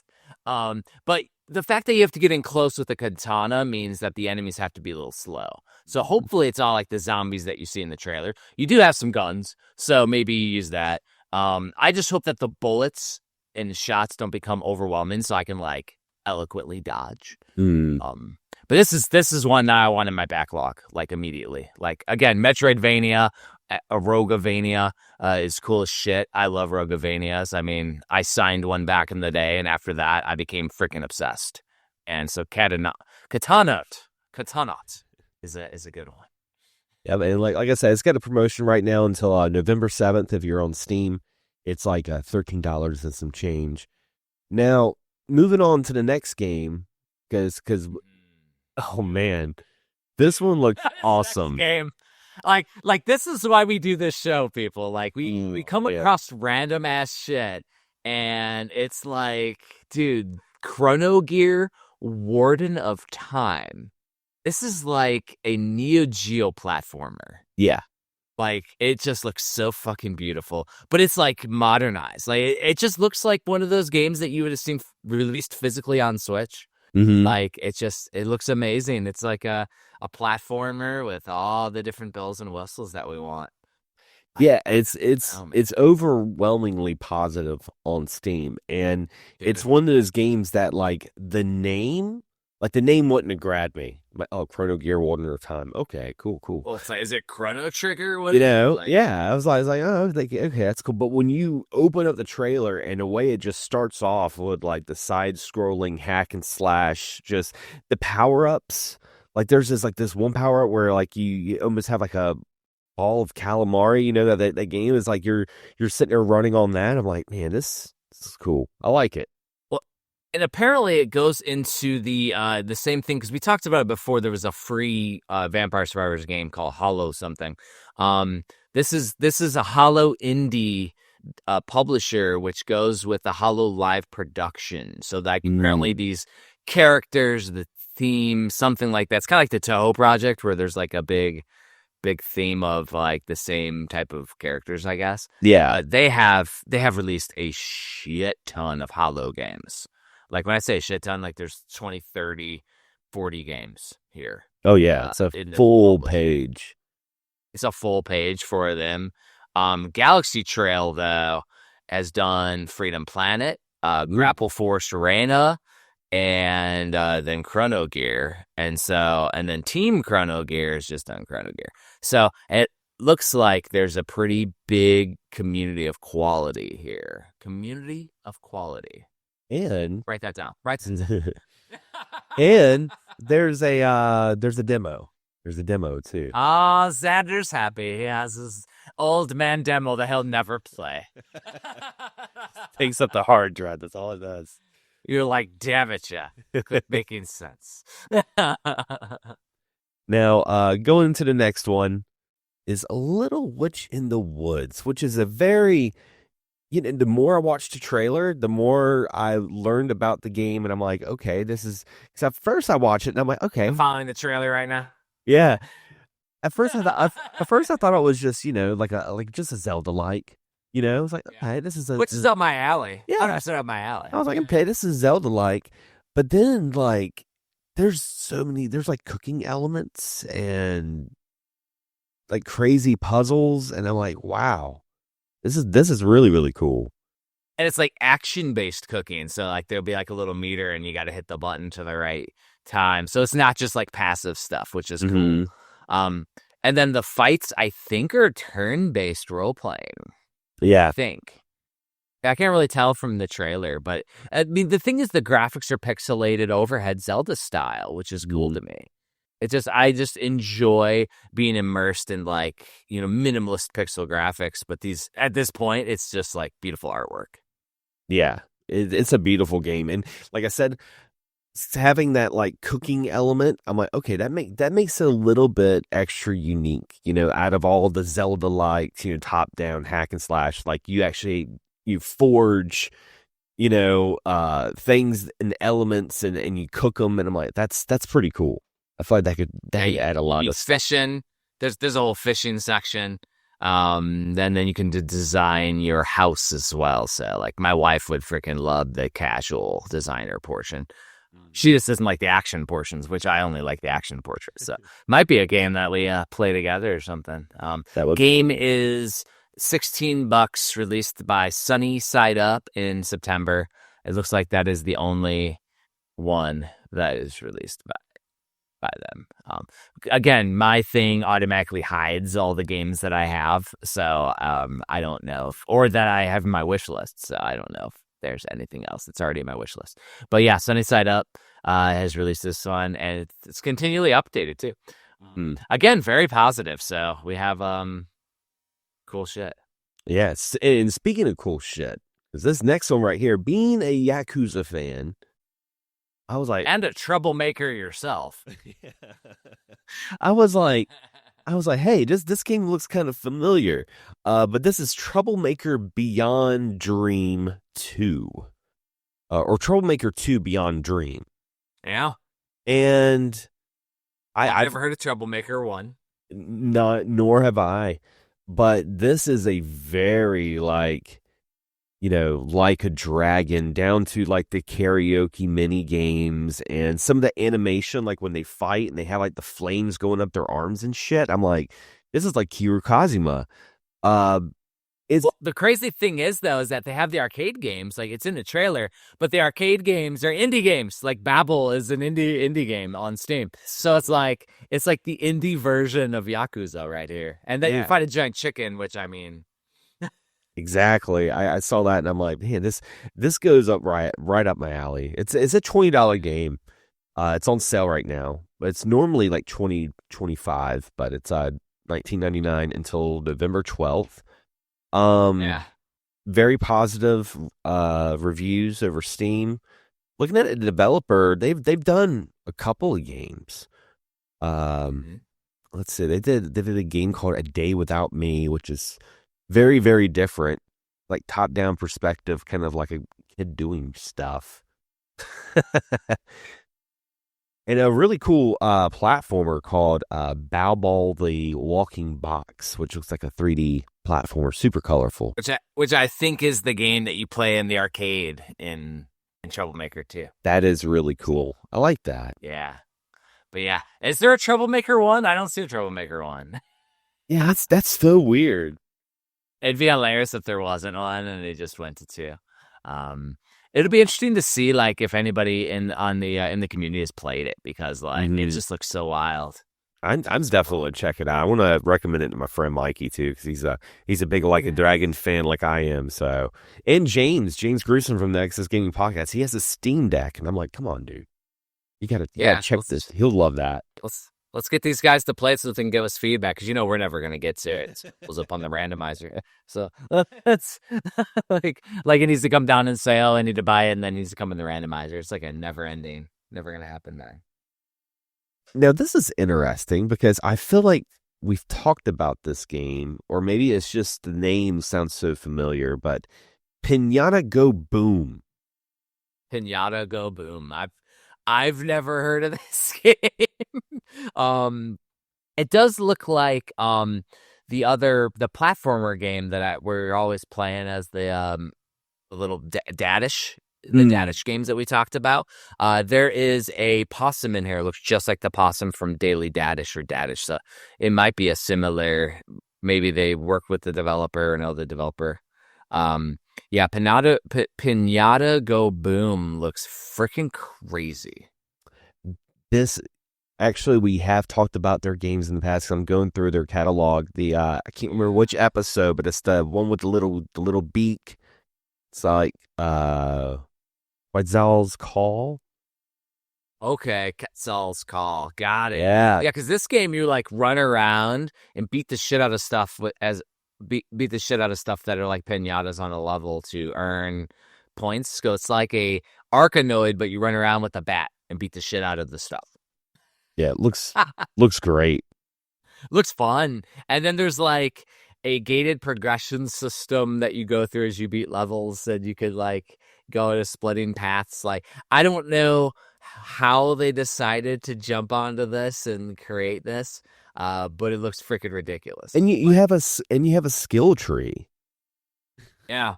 But the fact that you have to get in close with the katana means that the enemies have to be a little slow. So hopefully it's not like the zombies that you see in the trailer. You do have some guns, so maybe you use that. I just hope that the bullets and shots don't become overwhelming so I can like eloquently dodge. But this is one that I want in my backlog, like immediately. Like again, Metroidvania, a Roguevania is cool as shit. I love Roguevanias. I mean, I signed one back in the day, and after that, I became freaking obsessed. And so Katanaut is a good one. Yeah, and like I said, it's got a promotion right now until November 7th. If you're on Steam, it's like $13 and some change. Now, moving on to the next game, because oh man, this one looks awesome. Game. Like this is why we do this show, people. Like we come across random ass shit, and it's like, dude, Chrono Gear, Warden of Time. This is like a Neo Geo platformer. Yeah. Like, it just looks so fucking beautiful. But it's, like, modernized. Like, it just looks like one of those games that you would have seen released physically on Switch. Like, it looks amazing. It's like a platformer with all the different bells and whistles that we want. Yeah, it's overwhelmingly positive on Steam. And it's one of those games that, like, the name wouldn't have grabbed me. Chrono Gear, Warden of Time. Okay, cool. Well, it's like, is it Chrono Trigger? What yeah. I was like, oh, okay, that's cool. But when you open up the trailer and the way it just starts off with like the side-scrolling hack and slash, just the power-ups. Like there's this one power-up where like you almost have like a ball of calamari. You know that game is like you're sitting there running on that. I'm like, man, this is cool. I like it. And apparently it goes into the same thing, because we talked about it before. There was a free Vampire Survivors game called Hollow something. This is a Hollow indie publisher, which goes with the Hollow live production. So that apparently these characters, the theme, something like that. It's kind of like the Toho project, where there's like a big theme of like the same type of characters, I guess. Yeah, they have released a shit ton of Hollow games. Like when I say a shit ton, like there's 20, 30, 40 games here. Oh yeah, it's a full page. It's a full page for them. Galaxy Trail though has done Freedom Planet, Grapple Force Arena, and then Chrono Gear, and then Team Chrono Gear has just done Chrono Gear. So it looks like there's a pretty big community of quality here. Community of quality. And write that down. And there's a demo. There's a demo too. Xander's happy. He has his old man demo that he'll never play. Takes up the hard drive. That's all it does. You're like, damn it, yeah. Quit making sense. Now, going to the next one is A Little Witch in the Woods, which is a very... the more I watched the trailer, the more I learned about the game, and I'm like, okay, this is... Because at first I watched it, and I'm like, okay. I'm following the trailer right now. Yeah. At first I thought it was just, like just a Zelda-like. I was like, okay, this is which is up my alley. Yeah. It's up my alley. I was like, okay, this is Zelda-like. But then like there's so many there's like cooking elements and like crazy puzzles, and I'm like, wow, this is really, really cool. And it's like action-based cooking. So like there'll be like a little meter and you got to hit the button to the right time. So it's not just like passive stuff, which is cool. Hmm. Um, and then the fights, I think, are turn-based role-playing. I Yeah. think. I can't really tell from the trailer, but I mean, the thing is the graphics are pixelated overhead Zelda style, which is cool Mhm. to me. I just enjoy being immersed in like, minimalist pixel graphics, but at this point, it's just like beautiful artwork. Yeah. It's a beautiful game. And like I said, having that like cooking element, I'm like, okay, that makes it a little bit extra unique, out of all the Zelda like, top down hack and slash, like you forge, things and elements and you cook them, and I'm like, that's pretty cool. I feel like that Yeah, could add a lot you of. fishing. There's a whole fishing section. Then you can design your house as well. So like my wife would freaking love the casual designer portion. She just doesn't like the action portions, which I only like the action portions. So might be a game that we play together or something. That would. Game is $16, released by Sunny Side Up in September. It looks like that is the only one that is released by them. Again, my thing automatically hides all the games that I have, so I don't know or that I have in my wish list. So I don't know if there's anything else that's already in my wish list. But yeah, Sunny Side Up has released this one, and it's continually updated too. Again, very positive. So we have cool shit. Yes. And speaking of cool shit, because this next one right here, being a Yakuza fan, I was like, And a troublemaker yourself. I was like, hey, this game looks kind of familiar. But this is Troublemaker Beyond Dream 2. Or Troublemaker 2 Beyond Dream. Yeah. And I've I've never heard of Troublemaker 1. not, nor have I. But this is a very like, like a dragon, down to like the karaoke mini games and some of the animation, like when they fight and they have like the flames going up their arms and shit. I'm like, this is like Kiru Kazuma. Uh, it's Well, the crazy thing is, though, is that they have the arcade games, like it's in the trailer, but the arcade games are indie games. Like Babel is an indie game on Steam. So it's like the indie version of Yakuza right here. And then you Yeah. fight a giant chicken, which I mean, exactly. I saw that and I'm like, man, this goes up right up my alley. It's a $20 game. It's on sale right now, but it's normally like 20-25, but it's $19.99 until November 12th. yeah. Very positive reviews over Steam. Looking at the developer, they've done a couple of games. Mhm. Let's see, they did a game called A Day Without Me, which is very, very different, like top down perspective, kind of like a kid doing stuff. And a really cool platformer called Bow Ball the Walking Box, which looks like a 3D platformer, super colorful. Which I think is the game that you play in the arcade in Troublemaker 2. That is really cool. I like that. Yeah. But yeah, is there a Troublemaker 1? I don't see a Troublemaker 1. Yeah, that's so weird. It'd be hilarious if there wasn't one and they just went to 2. It'll be interesting to see like if anybody in the community has played it, because like it just looks so wild. I'm definitely check it out. I want to recommend it to my friend Mikey too, because he's a big Like a Dragon fan like I am. So, and James Gruesome from the Access Gaming Podcast, he has a Steam Deck, and I'm like, come on, dude, you gotta check this. He'll love that. Let's get these guys to play it so they can give us feedback, because we're never gonna get to it. It pulls up on the randomizer. So that's like it needs to come down in sale. I need to buy it, and then it needs to come in the randomizer. It's like a never ending, never gonna happen, man. Now, this is interesting because I feel like we've talked about this game, or maybe it's just the name sounds so familiar, but Piñata Go Boom. Piñata Go Boom. I've never heard of this game. It does look like the platformer game that we're always playing as the little Dadish the Danish games that we talked about. There is a possum in here. It looks just like the possum from Daily Dadish or Dadish. So it might be a similar. Maybe they work with the developer or know the developer. Yeah, Piñata Go Boom looks freaking crazy. This actually, we have talked about their games in the past. I'm going through their catalog. I can't remember which episode, but it's the one with the little beak. It's like Quetzal's Call. Okay, Quetzal's Call. Got it. Yeah, Yeah, because this game you like run around and beat the shit out of stuff beat the shit out of stuff that are like pinatas on a level to earn points. So it's like a Arkanoid, but you run around with a bat and beat the shit out of the stuff. yeah, it looks great. Looks fun. And then there's like a gated progression system that you go through as you beat levels, and you could like go to splitting paths. Like, I don't know how they decided to jump onto this and create this, but it looks freaking ridiculous. And you have a skill tree. Yeah.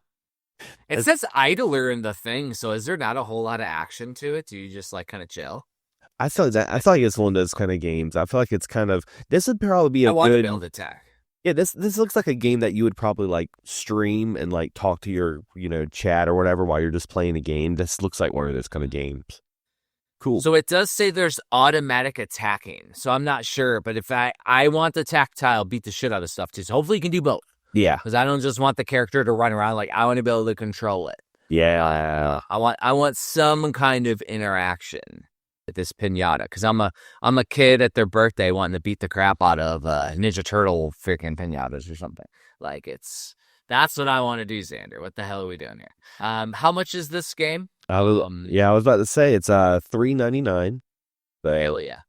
It says idler in the thing, so is there not a whole lot of action to it? Do you just like kind of chill? I feel like it's one of those kind of games. I feel like it's kind of, this would probably be I a want good to build attack. Yeah, this looks like a game that you would probably like stream and like talk to your, chat or whatever while you're just playing a game. This looks like one of those kind of games. Cool. So it does say there's automatic attacking. So I'm not sure, but if I want the tactile beat the shit out of stuff too. So hopefully you can do both. Yeah. Because I don't just want the character to run around. Like, I want to be able to control it. Yeah. I want some kind of interaction with this pinata. Because I'm a kid at their birthday wanting to beat the crap out of Ninja Turtle freaking pinatas or something. Like, that's what I want to do, Xander. What the hell are we doing here? How much is this game? I was about to say it's $3.99. Hell yeah.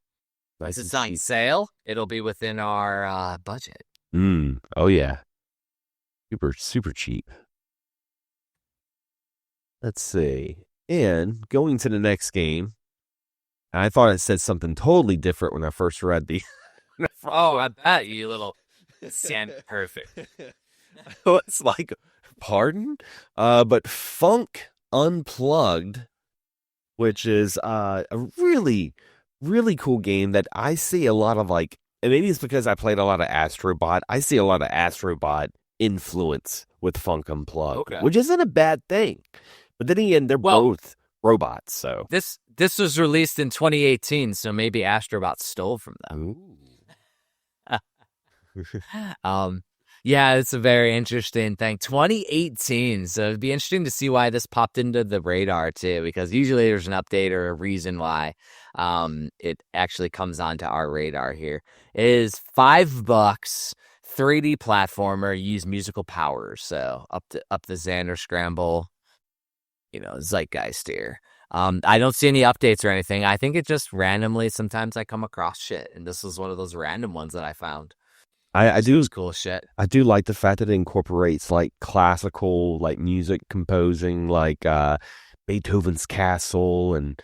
Nice. It's on sale. It'll be within our budget. Oh yeah. Super cheap. Let's see. And going to the next game, I thought it said something totally different when I first read the. Oh, I bet you little sand perfect. It's like, pardon? But Funk Unplugged, which is a really, really cool game that I see a lot of like, and maybe it's because I played a lot of Astrobot. I see a lot of Astrobot influence with Funk Unplugged, which isn't a bad thing. But then again, they're both robots, so. This was released in 2018, so maybe Astrobot stole from them. Yeah, it's a very interesting thing. 2018, so it'd be interesting to see why this popped into the radar too, because usually there's an update or a reason why it actually comes onto our radar here. It is $5, 3D platformer, use musical powers, so up the Xander scramble, zeitgeist here. I don't see any updates or anything. I think it just randomly, sometimes I come across shit, and this was one of those random ones that I found. I do cool shit. I do like the fact that it incorporates like classical like music composing, like Beethoven's Castle and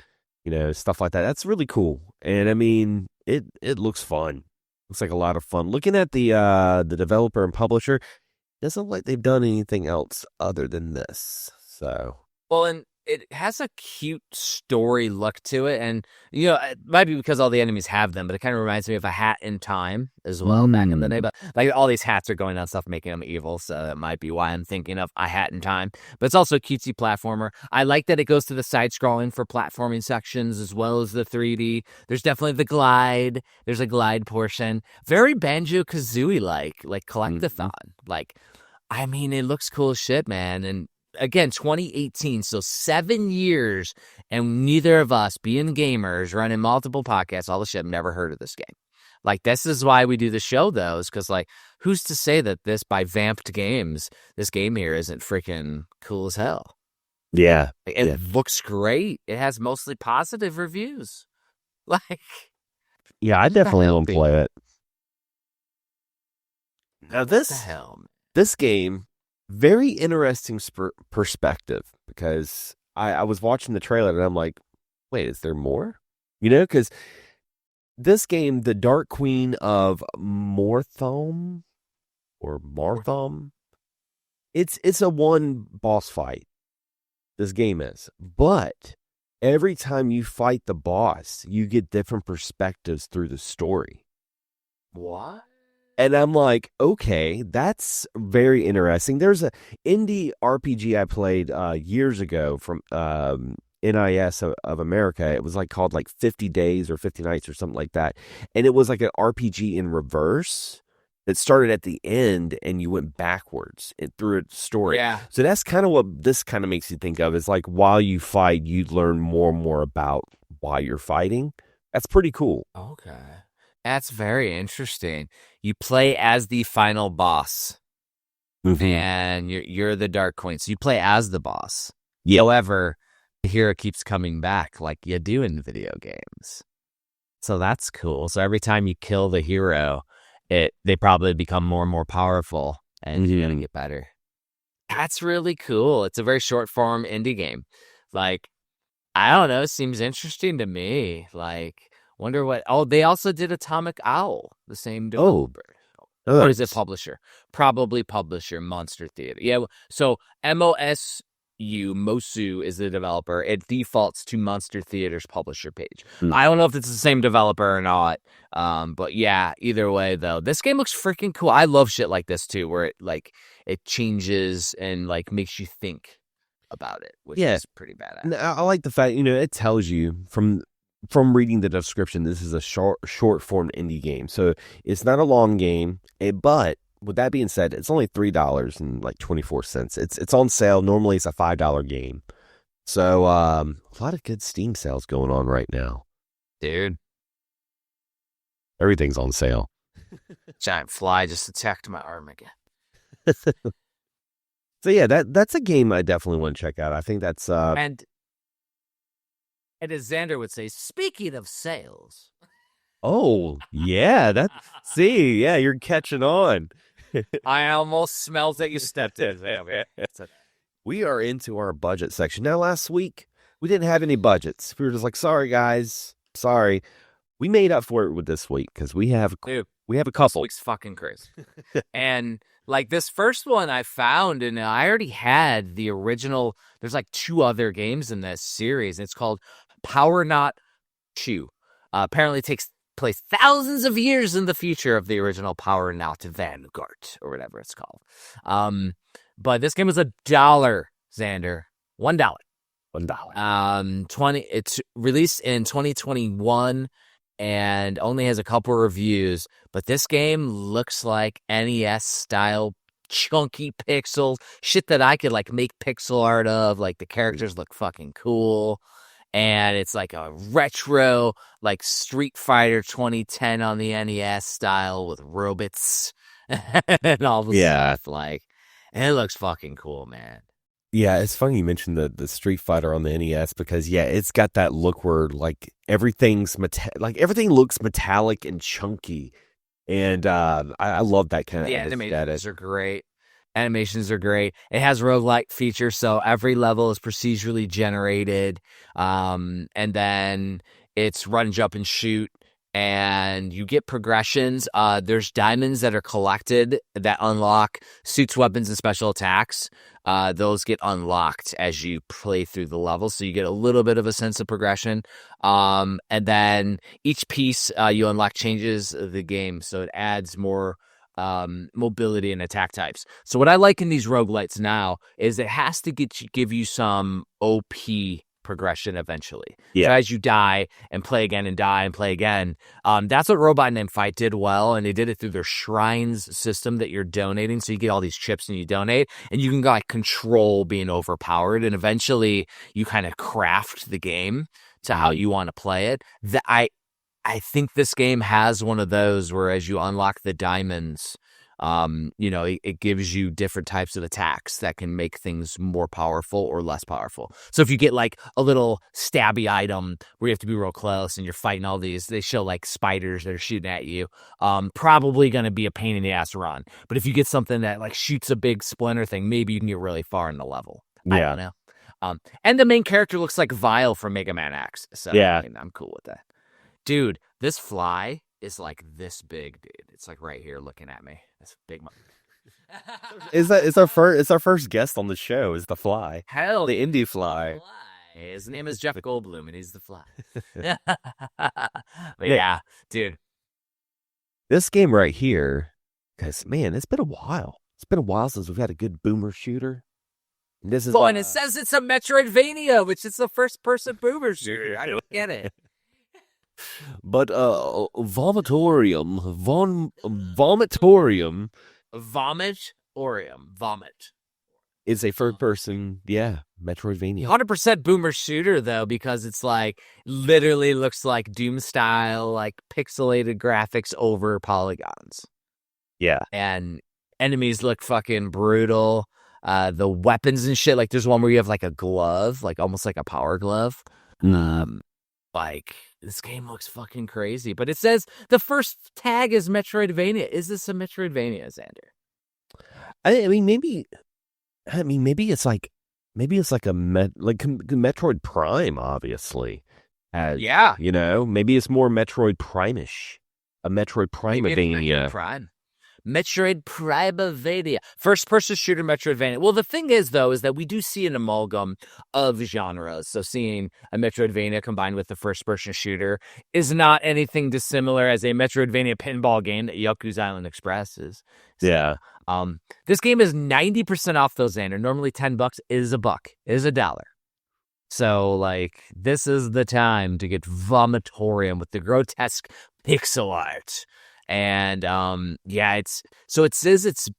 stuff like that. That's really cool. And I mean, it looks fun. Looks like a lot of fun. Looking at the developer and publisher, doesn't look like they've done anything else other than this. So well, and it has a cute story look to it, and it might be because all the enemies have them, but it kind of reminds me of A Hat in Time as well back in the day. But like all these hats are going on stuff, making them evil, so that might be why I'm thinking of A Hat in Time. But it's also a cutesy platformer. I like that it goes to the side scrolling for platforming sections as well as the 3D. There's definitely the glide. There's a glide portion, very Banjo-Kazooie like collectathon. Like, I mean, it looks cool as shit, man, and. Again, 2018, so 7 years, and neither of us, being gamers, running multiple podcasts, all the shit, never heard of this game. Like, this is why we do the show, though, is because, like, who's to say that this, by Vamped Games, this game here isn't freaking cool as hell? Yeah. It looks great. It has mostly positive reviews. Like, yeah, I definitely won't play it. Now, this game... very interesting perspective, because I was watching the trailer and I'm like, wait, is there more? Because this game, the Dark Queen of Mortholme, it's a one boss fight. This game is. But every time you fight the boss, you get different perspectives through the story. What? And I'm like, okay, that's very interesting. There's a indie RPG I played years ago from NIS of America. It was like called like 50 Days or 50 Nights or something like that. And it was like an RPG in reverse that started at the end and you went backwards through a story. Yeah. So that's kind of what this kind of makes you think of, is like while you fight, you learn more and more about why you're fighting. That's pretty cool. Okay. That's very interesting. You play as the final boss, and you're the Dark Queen. So you play as the boss. Yeah. However, the hero keeps coming back like you do in video games. So that's cool. So every time you kill the hero, they probably become more and more powerful, and you're gonna get better. That's really cool. It's a very short form indie game. Like, I don't know, it seems interesting to me. Like, wonder what. Oh, they also did Atomic Owl, the same developer. Or is it publisher? Probably publisher, Monster Theater. Yeah, so Mosu is the developer. It defaults to Monster Theater's publisher page. I don't know if it's the same developer or not. But yeah, either way though, this game looks freaking cool. I love shit like this too, where it changes and like makes you think about it, which is pretty badass. I like the fact, it tells you from reading the description, this is a short form indie game. So it's not a long game, but with that being said, it's only $3.24. It's on sale. Normally it's a $5 game. So a lot of good Steam sales going on right now. Dude. Everything's on sale. Giant fly just attacked my arm again. So yeah, that's a game I definitely want to check out. I think that's And as Xander would say, speaking of sales. Oh, yeah, you're catching on. I almost smelled that you stepped in. We are into our budget section. Now, last week, we didn't have any budgets. We were just like, sorry, guys. Sorry. We made up for it with this week because we have a couple. This week's fucking crazy. And like this first one I found, and I already had the original. There's like 2 other games in this series. It's called Powernaut 2. Apparently it takes place thousands of years in the future of the original Powernaut Vanguard, or whatever it's called. But this game was $1, Xander. $1. It's released in 2021 and only has a couple reviews, but this game looks like NES style chunky pixels, shit that I could like make pixel art of. Like the characters look fucking cool. And it's like a retro, like Street Fighter 2010 on the NES style with robots and all the stuff. Like, and it looks fucking cool, man. Yeah, it's funny you mentioned the Street Fighter on the NES because it's got that look where like everything looks metallic and chunky, and I love that kind of animations are great. Animations are great. It has roguelike features, so every level is procedurally generated, and then it's run, jump, and shoot. And you get progressions. There's diamonds that are collected that unlock suits, weapons, and special attacks. Those get unlocked as you play through the level, so you get a little bit of a sense of progression. And then each piece you unlock changes the game, so it adds more mobility and attack types. So what I like in these roguelites now is it has to give you some OP progression eventually. So as you die and play again and die and play again, that's what Robot Named Fight did well, and they did it through their shrines system that you're donating. So you get all these chips and you donate, and you can like control being overpowered, and eventually you kind of craft the game to how you want to play it. I think this game has one of those where as you unlock the diamonds, it gives you different types of attacks that can make things more powerful or less powerful. So if you get like a little stabby item where you have to be real close and you're fighting all these, they show like spiders that are shooting at you, probably going to be a pain in the ass to run. But if you get something that like shoots a big splinter thing, maybe you can get really far in the level. I don't know. And the main character looks like Vile from Mega Man X. So I'm cool with that. Dude, this fly is like this big, dude. It's like right here looking at me. That's a big one. It's our first guest on the show is the Fly, Hell, the indie the Fly. Fly. His name is Jeff Goldblum, and he's the Fly. But Yeah, yeah, dude. this game right here, because man, it's been a while. It's been a while since we've had a good boomer shooter. And this is Well, and it says it's a Metroidvania, which is a first-person boomer shooter. I don't get it. but Vomitorium Vomit. is a third person, Metroidvania. 100% boomer shooter though, because it's like literally looks like Doom style, like pixelated graphics over polygons. Yeah. And enemies look fucking brutal. The weapons and shit, like there's one where you have like a glove, like almost like a power glove. Like this game looks fucking crazy, but it says the first tag is Metroidvania. Is this a Metroidvania, Xander? I mean, maybe it's like a Metroid Prime, obviously. Yeah, maybe it's more Metroid Prime-ish, a Metroid Prime-avania. Metroid Primavania. First-person shooter Metroidvania. Well, the thing is, though, is that we do see an amalgam of genres. So seeing a Metroidvania combined with the first-person shooter is not anything dissimilar as a Metroidvania pinball game that Yakuza Island Express is. So, yeah. This game is 90% off, though, Xander. Normally $10 is $1. So, like, this is the time to get Vomitoreum with the grotesque pixel art. And it says it's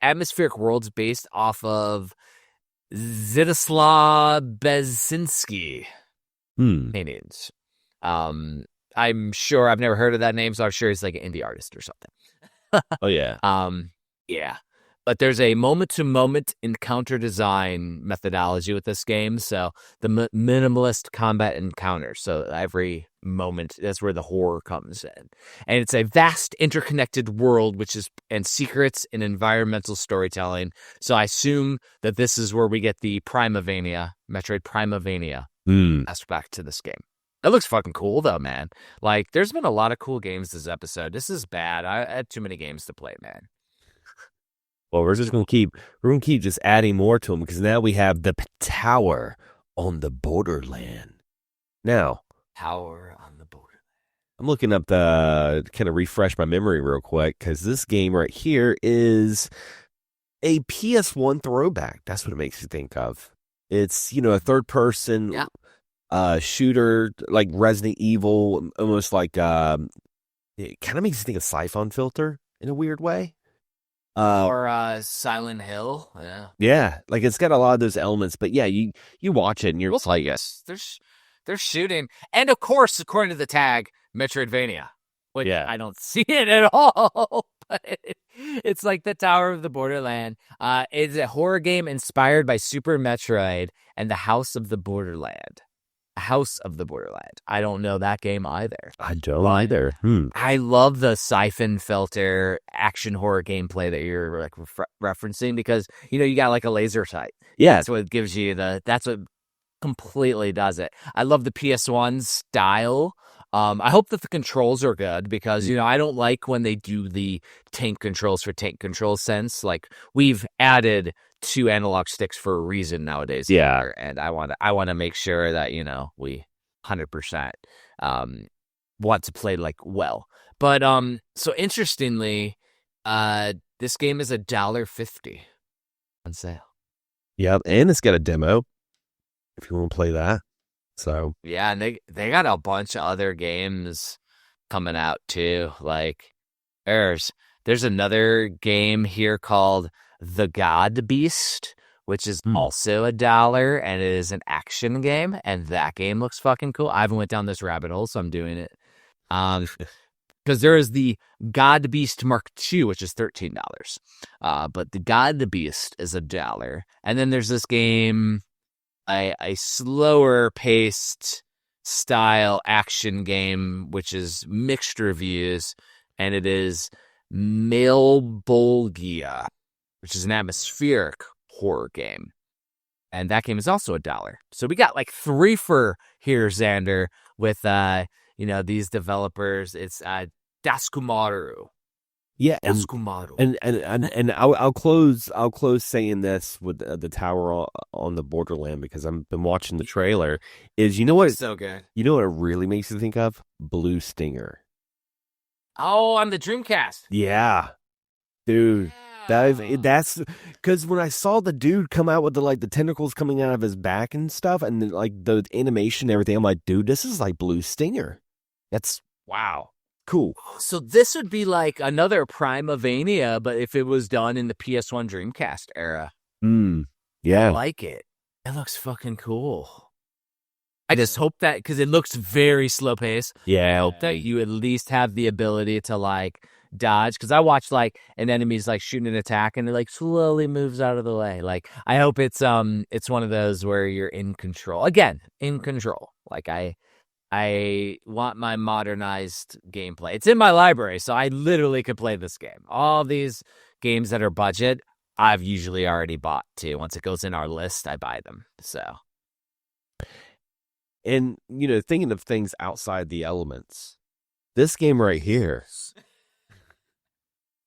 atmospheric worlds based off of Zdislaw Bezinski paintings. I'm sure I've never heard of that name, so I'm sure he's like an indie artist or something. Oh yeah. Yeah. But there's a moment-to-moment encounter design methodology with this game. So the minimalist combat encounters. So every moment, that's where the horror comes in. And it's a vast interconnected world, and secrets and environmental storytelling. So I assume that this is where we get the Metroid Primavania aspect to this game. It looks fucking cool, though, man. Like, there's been a lot of cool games this episode. This is bad. I had too many games to play, man. Well, we're gonna keep just adding more to them because now we have the tower on the Borderland. Now, Tower on the Borderland. I'm looking up the kind of refresh my memory real quick because this game right here is a PS1 throwback. That's what it makes you think of. It's a third person shooter like Resident Evil, almost like it kind of makes you think of Siphon Filter in a weird way. Or Silent Hill, yeah, like it's got a lot of those elements. But yeah, you watch it and you're like, yes, they're shooting, and of course, according to the tag, Metroidvania, which I don't see it at all. But it's like the Tower of the Borderland. It's a horror game inspired by Super Metroid and the House of the Borderland. House of the Borderland. I don't know that game either. I don't either. I love the siphon filter action horror gameplay that you're like referencing because you got like a laser sight. Yeah, that's what gives you that's what completely does it. I love the PS1 style. I hope that the controls are good because I don't like when they do the tank controls for tank control sense. Like we've added 2 analog sticks for a reason nowadays. Yeah, and I want to make sure that we 100% want to play like well. But so interestingly, this game is $1.50 on sale. Yeah, and it's got a demo if you want to play that. So yeah, and they got a bunch of other games coming out too. Like there's another game here called The God Beast, which is also $1, and it is an action game, and that game looks fucking cool. I haven't went down this rabbit hole, so I'm doing it. Because there is the God Beast Mark II, which is $13. But the God Beast is $1. And then there's this game, a slower paced style action game, which is mixed reviews, and it is Malbolgia, which is an atmospheric horror game. And that game is also $1. So we got like 3 for here, Xander, with these developers. It's Daskumaru. Yeah, Escumaru. and I'll close saying this with the tower on the Borderland because I've been watching the trailer. Is you know what So good. you know what it really makes you think of? Blue Stinger. Oh, on the Dreamcast. Yeah, dude. Yeah. That's because when I saw the dude come out with the tentacles coming out of his back and stuff, and the animation and everything, I'm like, dude, this is like Blue Stinger. That's wow, cool. So this would be like another Primavania, but if it was done in the PS1 Dreamcast era. I Yeah, like it. It looks fucking cool. I just hope that, because it looks very slow paced. yeah. I hope that you at least have the ability to like dodge. Because I watched like an enemy's like shooting an attack and it like slowly moves out of the way. Like I hope it's one of those where you're in control. Again, in control. Like I want my modernized gameplay. It's in my library, so I literally could play this game. All these games that are budget, I've usually already bought too. Once it goes in our list, I buy them. So. And thinking of things outside the elements, this game right here,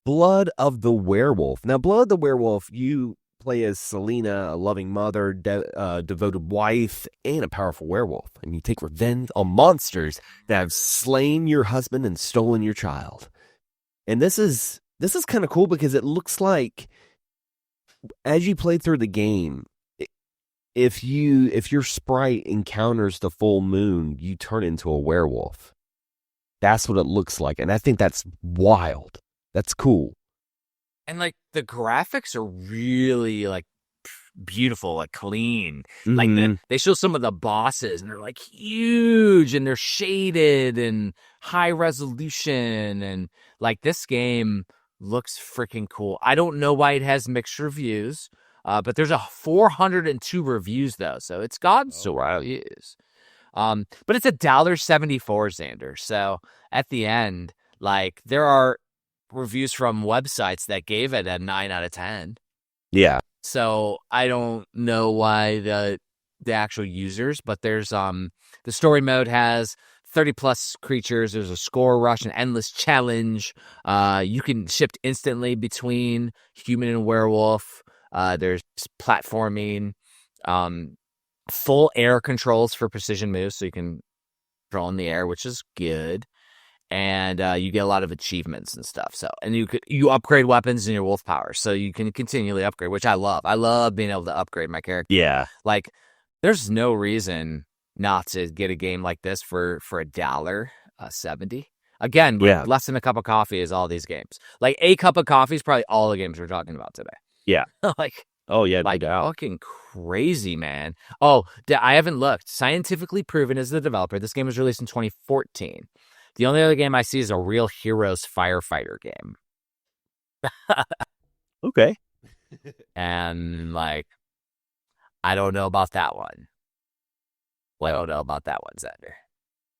Blood of the Werewolf. Now, Blood of the Werewolf, you play as Selena, a loving mother, devoted wife, and a powerful werewolf. And you take revenge on monsters that have slain your husband and stolen your child. And this is kind of cool because it looks like as you play through the game, if your sprite encounters the full moon, you turn into a werewolf. That's what it looks like. And I think that's wild. That's cool. And like the graphics are really like beautiful, like clean. Mm-hmm. Like they show some of the bosses and they're like huge and they're shaded and high resolution. And like this game looks freaking cool. I don't know why it has mixed reviews. But there's 402 reviews though, so it's gotten some reviews. But it's $1.74, Xander. So at the end, like there are reviews from websites that gave it a 9 out of 10. Yeah. So I don't know why the actual users, but there's the story mode has 30 plus creatures. There's a score rush, an endless challenge. You can shift instantly between human and werewolf. There's platforming, full air controls for precision moves, so you can control in the air, which is good. And you get a lot of achievements and stuff. So, and you upgrade weapons and your wolf power, so you can continually upgrade, which I love. I love being able to upgrade my character. Yeah, like there's no reason not to get a game like this for $1.70. Again, like less than a cup of coffee is all these games. Like a cup of coffee is probably all the games we're talking about today. Yeah. like, oh yeah, like no doubt. Fucking crazy, man. Oh, I haven't looked. Scientifically proven as the developer. This game was released in 2014. The only other game I see is a Real Heroes Firefighter game. Okay. And like, I don't know about that one. Well, I don't know about that one, Xander.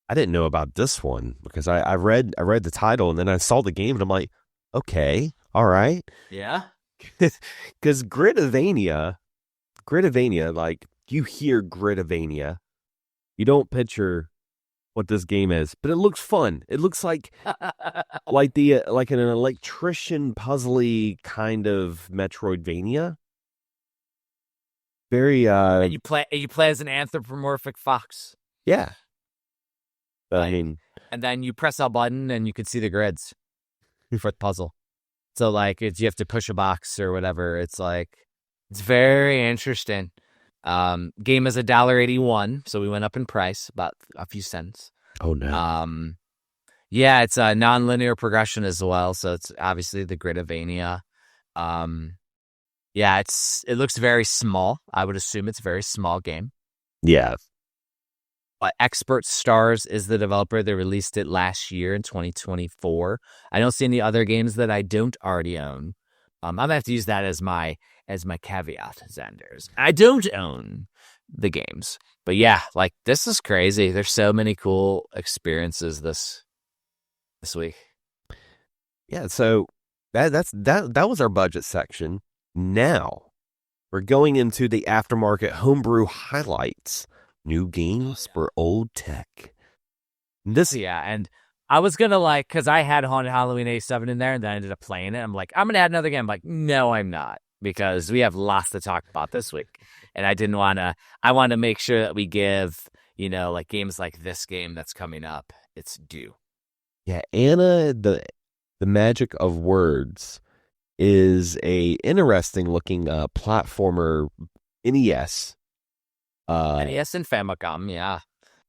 I didn't know about this one because I read the title and then I saw the game and I'm like, okay, all right. Yeah. Because Gridvania, like you hear Gridvania, you don't picture what this game is, but it looks fun. It looks like like an electrician puzzly kind of Metroidvania. Very and you play as an anthropomorphic fox. Yeah. I mean, and then you press a button and you can see the grids for the puzzle. So like you have to push a box or whatever. It's like it's very interesting. Game is $1.81, so we went up in price about a few cents. Oh no. Yeah, it's a non-linear progression as well, so it's obviously the Gridvania. Yeah, it looks very small. I would assume it's a very small game. Yeah. But Expert Stars is the developer. They released it last year in 2024. I don't see any other games that I don't already own. I'm gonna have to use that as my caveat, Xanders. I don't own the games, but yeah, like this is crazy. There's so many cool experiences this week. Yeah, so that was our budget section. Now we're going into the aftermarket homebrew highlights. New games for old tech. And I was gonna like, because I had Haunted Halloween A7 in there, and then I ended up playing it. I'm like, I'm gonna add another game. I'm like, no, I'm not, because we have lots to talk about this week, and I didn't want to. I want to make sure that we give, like games like this game that's coming up its due. Yeah, Anna, the magic of words is a interesting looking platformer NES. NES and Famicom, yeah.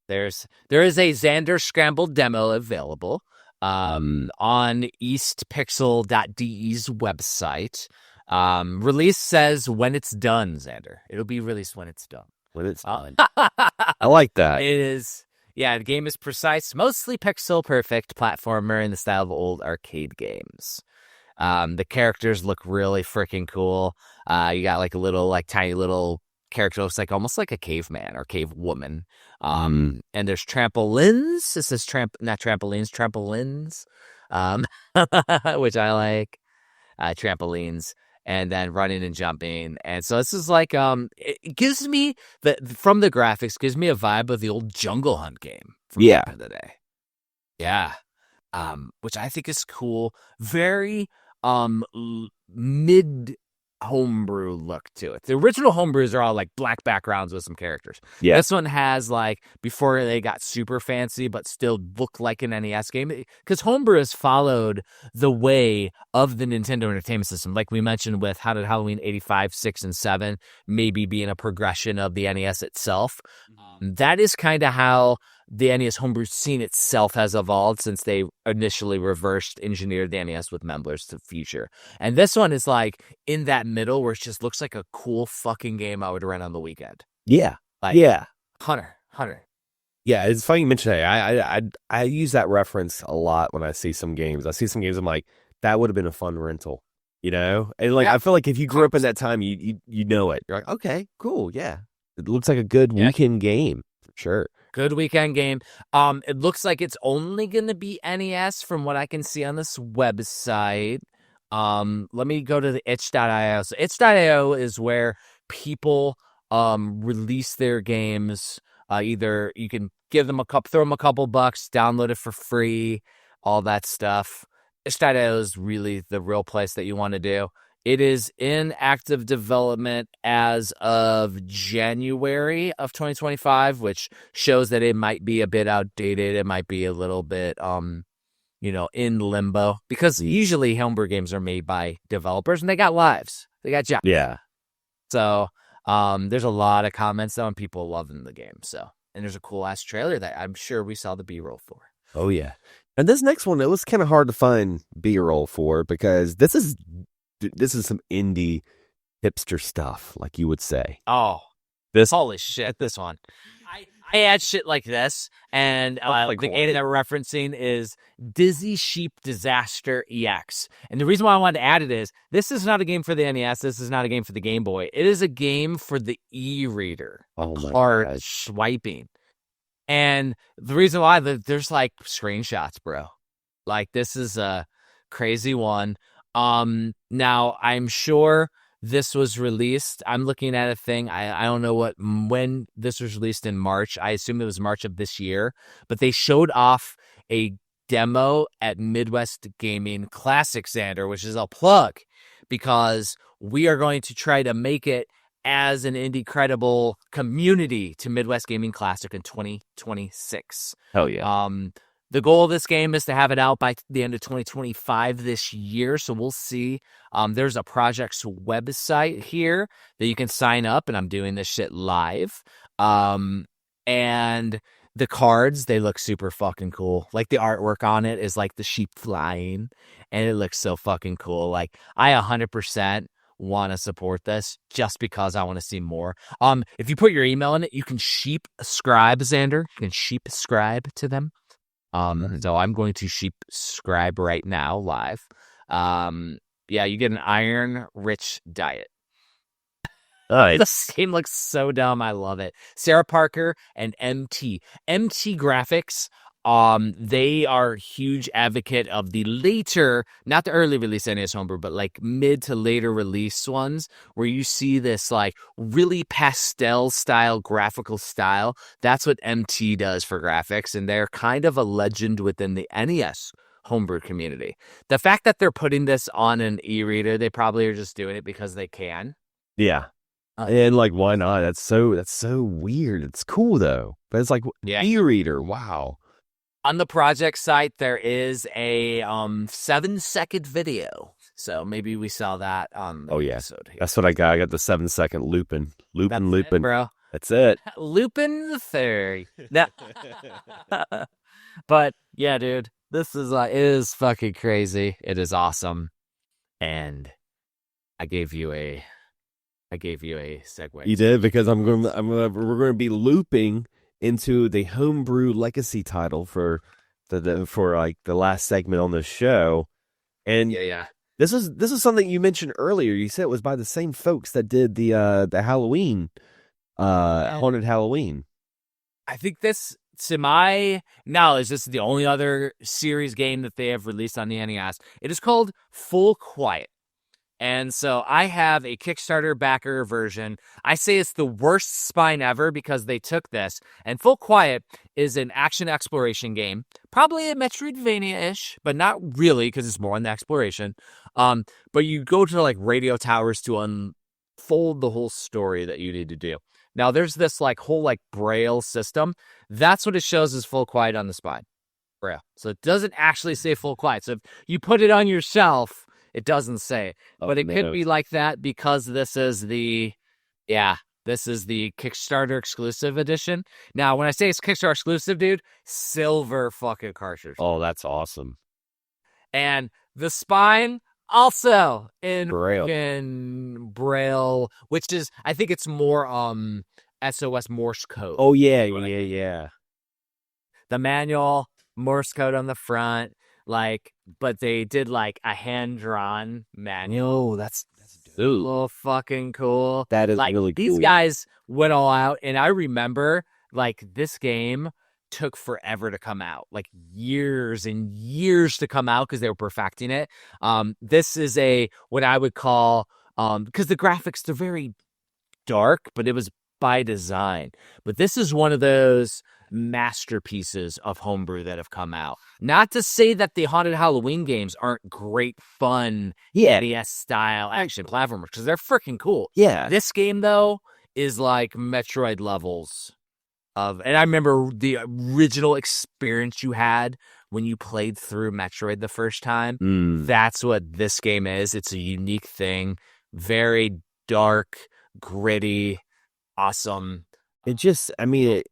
There is a Xander Scrambled demo available on eastpixel.de's website. Release says when it's done, Xander. It'll be released when it's done. When it's done. I like that. It is. Yeah, the game is precise, mostly pixel perfect platformer in the style of old arcade games. The characters look really freaking cool. You got like a little, like tiny little character, looks like almost like a caveman or cave woman. And there's trampolines. This is not trampolines, trampolines. Which I like. Trampolines. And then running and jumping. And so this is like, it gives me from the graphics, gives me a vibe of the old Jungle Hunt game from back in the day. Yeah. Which I think is cool. Very mid homebrew look to it. The original homebrews are all like black backgrounds with some characters. Yeah. This one has like, before they got super fancy, but still look like an NES game. Because homebrew has followed the way of the Nintendo Entertainment System. Like we mentioned with How Did Halloween 85, 6, and 7, maybe being a progression of the NES itself. That is kind of how the NES homebrew scene itself has evolved since they initially reversed engineered the NES with Memblers to future. And this one is like in that middle where it just looks like a cool fucking game I would run on the weekend. Yeah. Like, yeah. Hunter. Yeah, it's funny you mention that. I use that reference a lot when I see some games. I see some games, I'm like, that would have been a fun rental, And like, yeah. I feel like if you grew up in that time, you know it. You're like, okay, cool, yeah. It looks like a good weekend game, for sure. Good weekend game. It looks like it's only going to be NES from what I can see on this website. Let me go to the itch.io. So itch.io is where people release their games. Either you can throw them a couple bucks, download it for free, all that stuff. Itch.io is really the real place that you want to do. It is in active development as of January of 2025, which shows that it might be a bit outdated. It might be a little bit, in limbo, because usually homebrew games are made by developers and they got lives. They got jobs. Yeah. So there's a lot of comments though, and people loving the game. So, and there's a cool ass trailer that I'm sure we saw the B-roll for. Oh yeah. And this next one, it was kind of hard to find B-roll for, because this is some indie hipster stuff, like you would say. Oh, holy shit! This one, I add shit like this, and the game that we're referencing is Dizzy Sheep Disaster EX. And the reason why I wanted to add it is this is not a game for the NES. This is not a game for the Game Boy. It is a game for the e-reader, card swiping. And the reason why, there's like screenshots, bro. Like, this is a crazy one. Now I'm sure this was released. I'm looking at a thing. I don't know when this was released in March. I assume it was March of this year, but they showed off a demo at Midwest Gaming Classic, Xander, which is a plug, because we are going to try to make it as an indie credible community to Midwest Gaming Classic in 2026. Hell yeah. The goal of this game is to have it out by the end of 2025 this year, so we'll see. There's a project's website here that you can sign up, and I'm doing this shit live. And the cards, they look super fucking cool. Like, the artwork on it is like the sheep flying, and it looks so fucking cool. Like, I 100% want to support this just because I want to see more. If you put your email in it, you can sheep scribe, Xander. You can sheep scribe to them. So I'm going to sheep scribe right now live. Yeah, you get an iron-rich diet. This game looks so dumb. I love it. Sarah Parker and MT. MT Graphics They are huge advocate of the later, not the early release NES Homebrew, but like mid to later release ones where you see this like really pastel style graphical style. That's what MT does for graphics, and they're kind of a legend within the NES Homebrew community. The fact that they're putting this on an e-reader, they probably are just doing it because they can. Yeah. And like, why not? That's so weird. It's cool though. But it's like e-reader. Wow. On the project site, there is a 7-second video. So maybe we saw that on the episode here. That's what I got. I got the 7-second looping. It, bro. That's it. Lupin the Third. But yeah, dude, this is it is fucking crazy. It is awesome. And I gave you a segue. You did, because we're going to be looping into the Homebrew Legacy title for like the last segment on the show. And this is something you mentioned earlier. You said it was by the same folks that did the Halloween Haunted Halloween. I think this, to my knowledge, this is the only other series game that they have released on the NES. It is called Full Quiet. And so I have a Kickstarter backer version. I say it's the worst spine ever because they took this. And Full Quiet is an action exploration game. Probably a Metroidvania-ish, but not really because it's more on the exploration. But you go to like radio towers to unfold the whole story that you need to do. Now there's this like whole like braille system. That's what it shows as Full Quiet on the spine. Braille. So it doesn't actually say Full Quiet. So if you put it on your shelf, it doesn't say, but it could be like that because this is the Kickstarter exclusive edition. Now, when I say it's Kickstarter exclusive, dude, silver fucking cartridge. Oh, that's awesome. And the spine also in Braille, which is, I think it's more SOS Morse code. Oh yeah, yeah. The manual, Morse code on the front. Like, but they did like a hand-drawn manual. That's a little fucking cool. That is like, really cool. These guys went all out, and I remember like this game took forever to come out, like years and years to come out because they were perfecting it. This is what I would call because the graphics, they're very dark, but it was by design. But this is one of those masterpieces of homebrew that have come out. Not to say that the Haunted Halloween games aren't great fun NES style action platformers, because they're freaking cool. Yeah. This game though is like Metroid levels of, and I remember the original experience you had when you played through Metroid the first time. That's what this game is. It's a unique thing. Very dark, gritty, awesome. It just, I mean,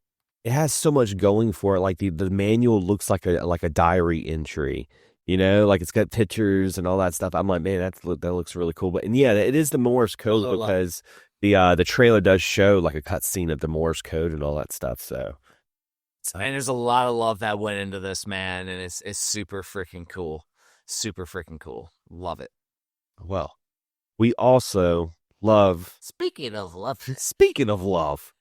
it has so much going for it. Like the manual looks like a diary entry, you know, like it's got pictures and all that stuff. I'm like, man, that looks really cool. But and yeah, it is the Morse code because the trailer does show like a cutscene of the Morse code and all that stuff. So, and there's a lot of love that went into this, man, and it's super freaking cool, super freaking cool. Love it. Well, we also love. Speaking of love.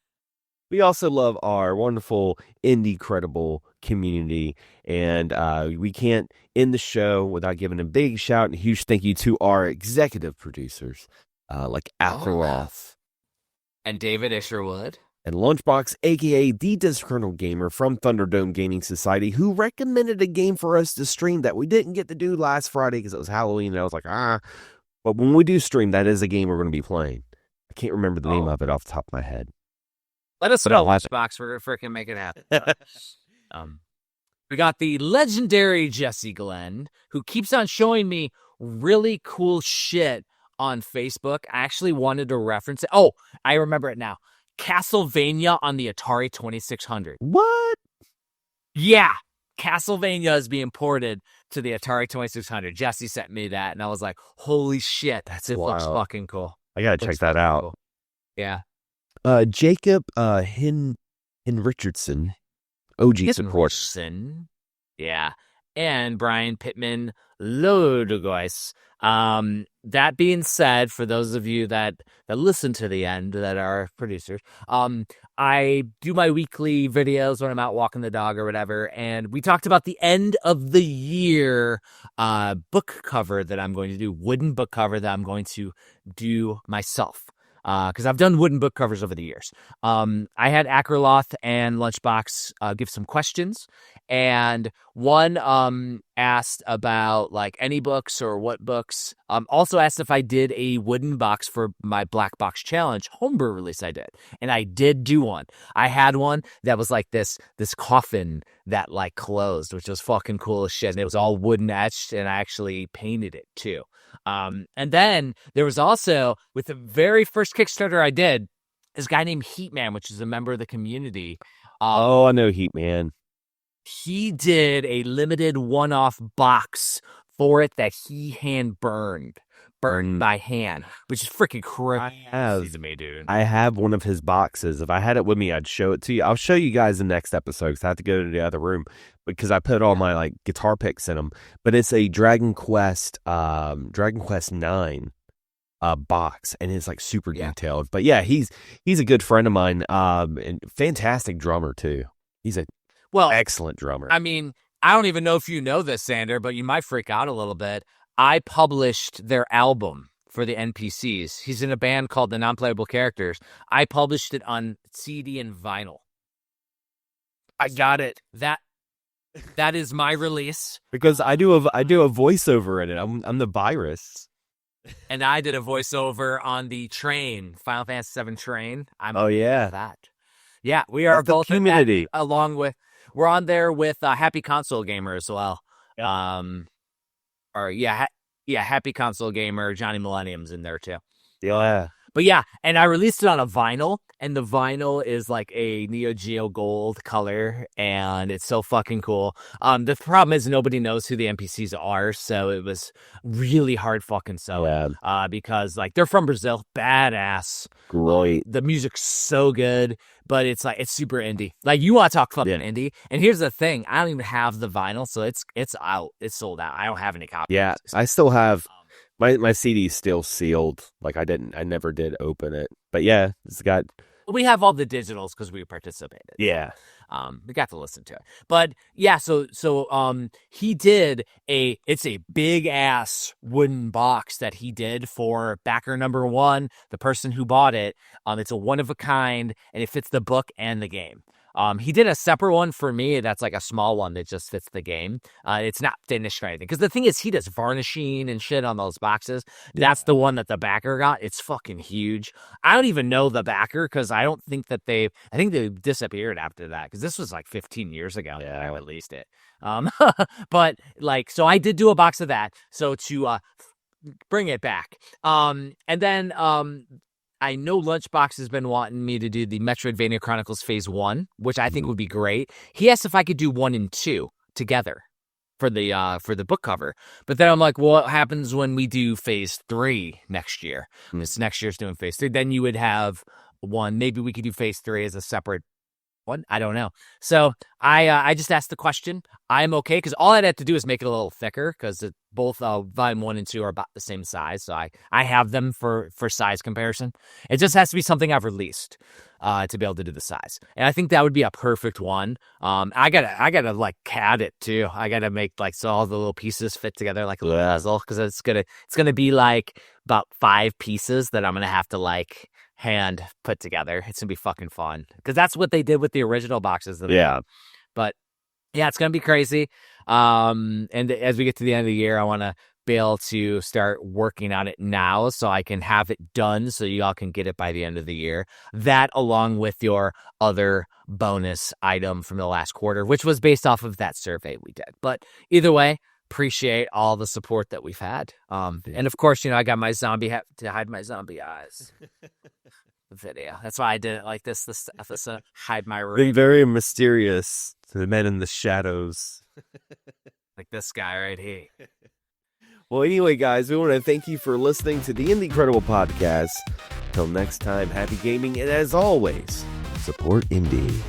We also love our wonderful indie credible community, and we can't end the show without giving a big shout and a huge thank you to our executive producers, like Aftermarket and David Isherwood and Lunchbox, aka the Disgruntled Gamer from Thunderdome Gaming Society, who recommended a game for us to stream that we didn't get to do last Friday because it was Halloween, and I was like, but when we do stream, that is a game we're going to be playing. I can't remember the name of it off the top of my head. Let us know, Lunchbox. We're going to freaking make it happen. We got the legendary Jesse Glenn, who keeps on showing me really cool shit on Facebook. I actually wanted to reference it. Oh, I remember it now. Castlevania on the Atari 2600. What? Yeah. Castlevania is being ported to the Atari 2600. Jesse sent me that, and I was like, holy shit, it looks fucking cool. I got to check that out. Cool. Yeah. Jacob Richardson, OG support. Yeah. and Brian Pittman Lodegois. That being said, for those of you that listen to the end, that are producers, I do my weekly videos when I'm out walking the dog or whatever, and we talked about the end of the year book cover that I'm going to do, wooden book cover that I'm going to do myself. Because I've done wooden book covers over the years. I had Akraloth and Lunchbox give some questions, and one asked about like any books or what books. Also asked if I did a wooden box for my Black Box Challenge homebrew release. I did, and I did do one. I had one that was like this coffin that like closed, which was fucking cool as shit, and it was all wooden etched, and I actually painted it too. And then there was also, with the very first Kickstarter I did, this guy named Heatman, which is a member of the community. I know Heatman. He did a limited one-off box for it that he hand burned by hand, which is freaking crazy to me, dude. I have one of his boxes. If I had it with me, I'd show it to you. I'll show you guys the next episode because I have to go to the other room because I put all my like guitar picks in them. But it's a Dragon Quest 9 box, and it's like super detailed. But yeah, he's a good friend of mine, and fantastic drummer too. He's a excellent drummer. I mean, I don't even know if you know this, Xander, but you might freak out a little bit. I published their album for the NPCs. He's in a band called the Non-Playable Characters. I published it on CD and vinyl. I got it. That is my release. Because I do a voiceover in it. I'm the virus. And I did a voiceover on the train, Final Fantasy VII train. That. Yeah, we are both the community. In that, along with, we're on there with Happy Console Gamer as well. Yep. Happy Console Gamer, Johnny Millennium's in there too. Yeah. But yeah, and I released it on a vinyl, and the vinyl is like a Neo Geo gold color, and it's so fucking cool. The problem is nobody knows who the NPCs are, so it was really hard fucking selling. Yeah. Because like they're from Brazil, badass. Great. The music's so good, but it's like it's super indie. Like you want to talk fucking indie, and here's the thing: I don't even have the vinyl, so it's out, it's sold out. I don't have any copies. Yeah, I still have. My CD's still sealed. Like I never did open it. But yeah, it's got. We have all the digitals because we participated. Yeah. We got to listen to it. But yeah, so he did it's a big ass wooden box that he did for backer number 1, the person who bought it. It's a one of a kind, and it fits the book and the game. He did a separate one for me that's like a small one that just fits the game. It's not finished or anything. Because the thing is, he does varnishing and shit on those boxes. That's the one that the backer got. It's fucking huge. I don't even know the backer because I don't think that I think they disappeared after that because this was like 15 years ago that I released it. But like, so I did do a box of that. So to bring it back. And then I know Lunchbox has been wanting me to do the Metroidvania Chronicles Phase 1, which I think would be great. He asked if I could do 1 and 2 together for the book cover. But then I'm like, well, what happens when we do Phase 3 next year? This next year's doing Phase 3. Then you would have 1. Maybe we could do Phase 3 as a separate one. I don't know. So I just asked the question. I'm okay because all I'd have to do is make it a little thicker because both volume 1 and 2 are about the same size. So I have them for size comparison. It just has to be something I've released to be able to do the size. And I think that would be a perfect one. I gotta like CAD it too. I gotta make like so all the little pieces fit together like a little puzzle because it's gonna be like about 5 pieces that I'm gonna have to like hand put together. It's gonna be fucking fun because that's what they did with the original boxes. But yeah, it's gonna be crazy. And as we get to the end of the year, I want to be able to start working on it now so I can have it done so y'all can get it by the end of the year. That along with your other bonus item from the last quarter, which was based off of that survey we did. But either way, appreciate all the support that we've had. And of course, I got my zombie hat to hide my zombie eyes. Video. That's why I did it like this episode. Hide my room. Being very mysterious to the men in the shadows. Like this guy right here. Well, anyway, guys, we want to thank you for listening to the Indie Credible Podcast. Till next time, happy gaming, and as always, support indie.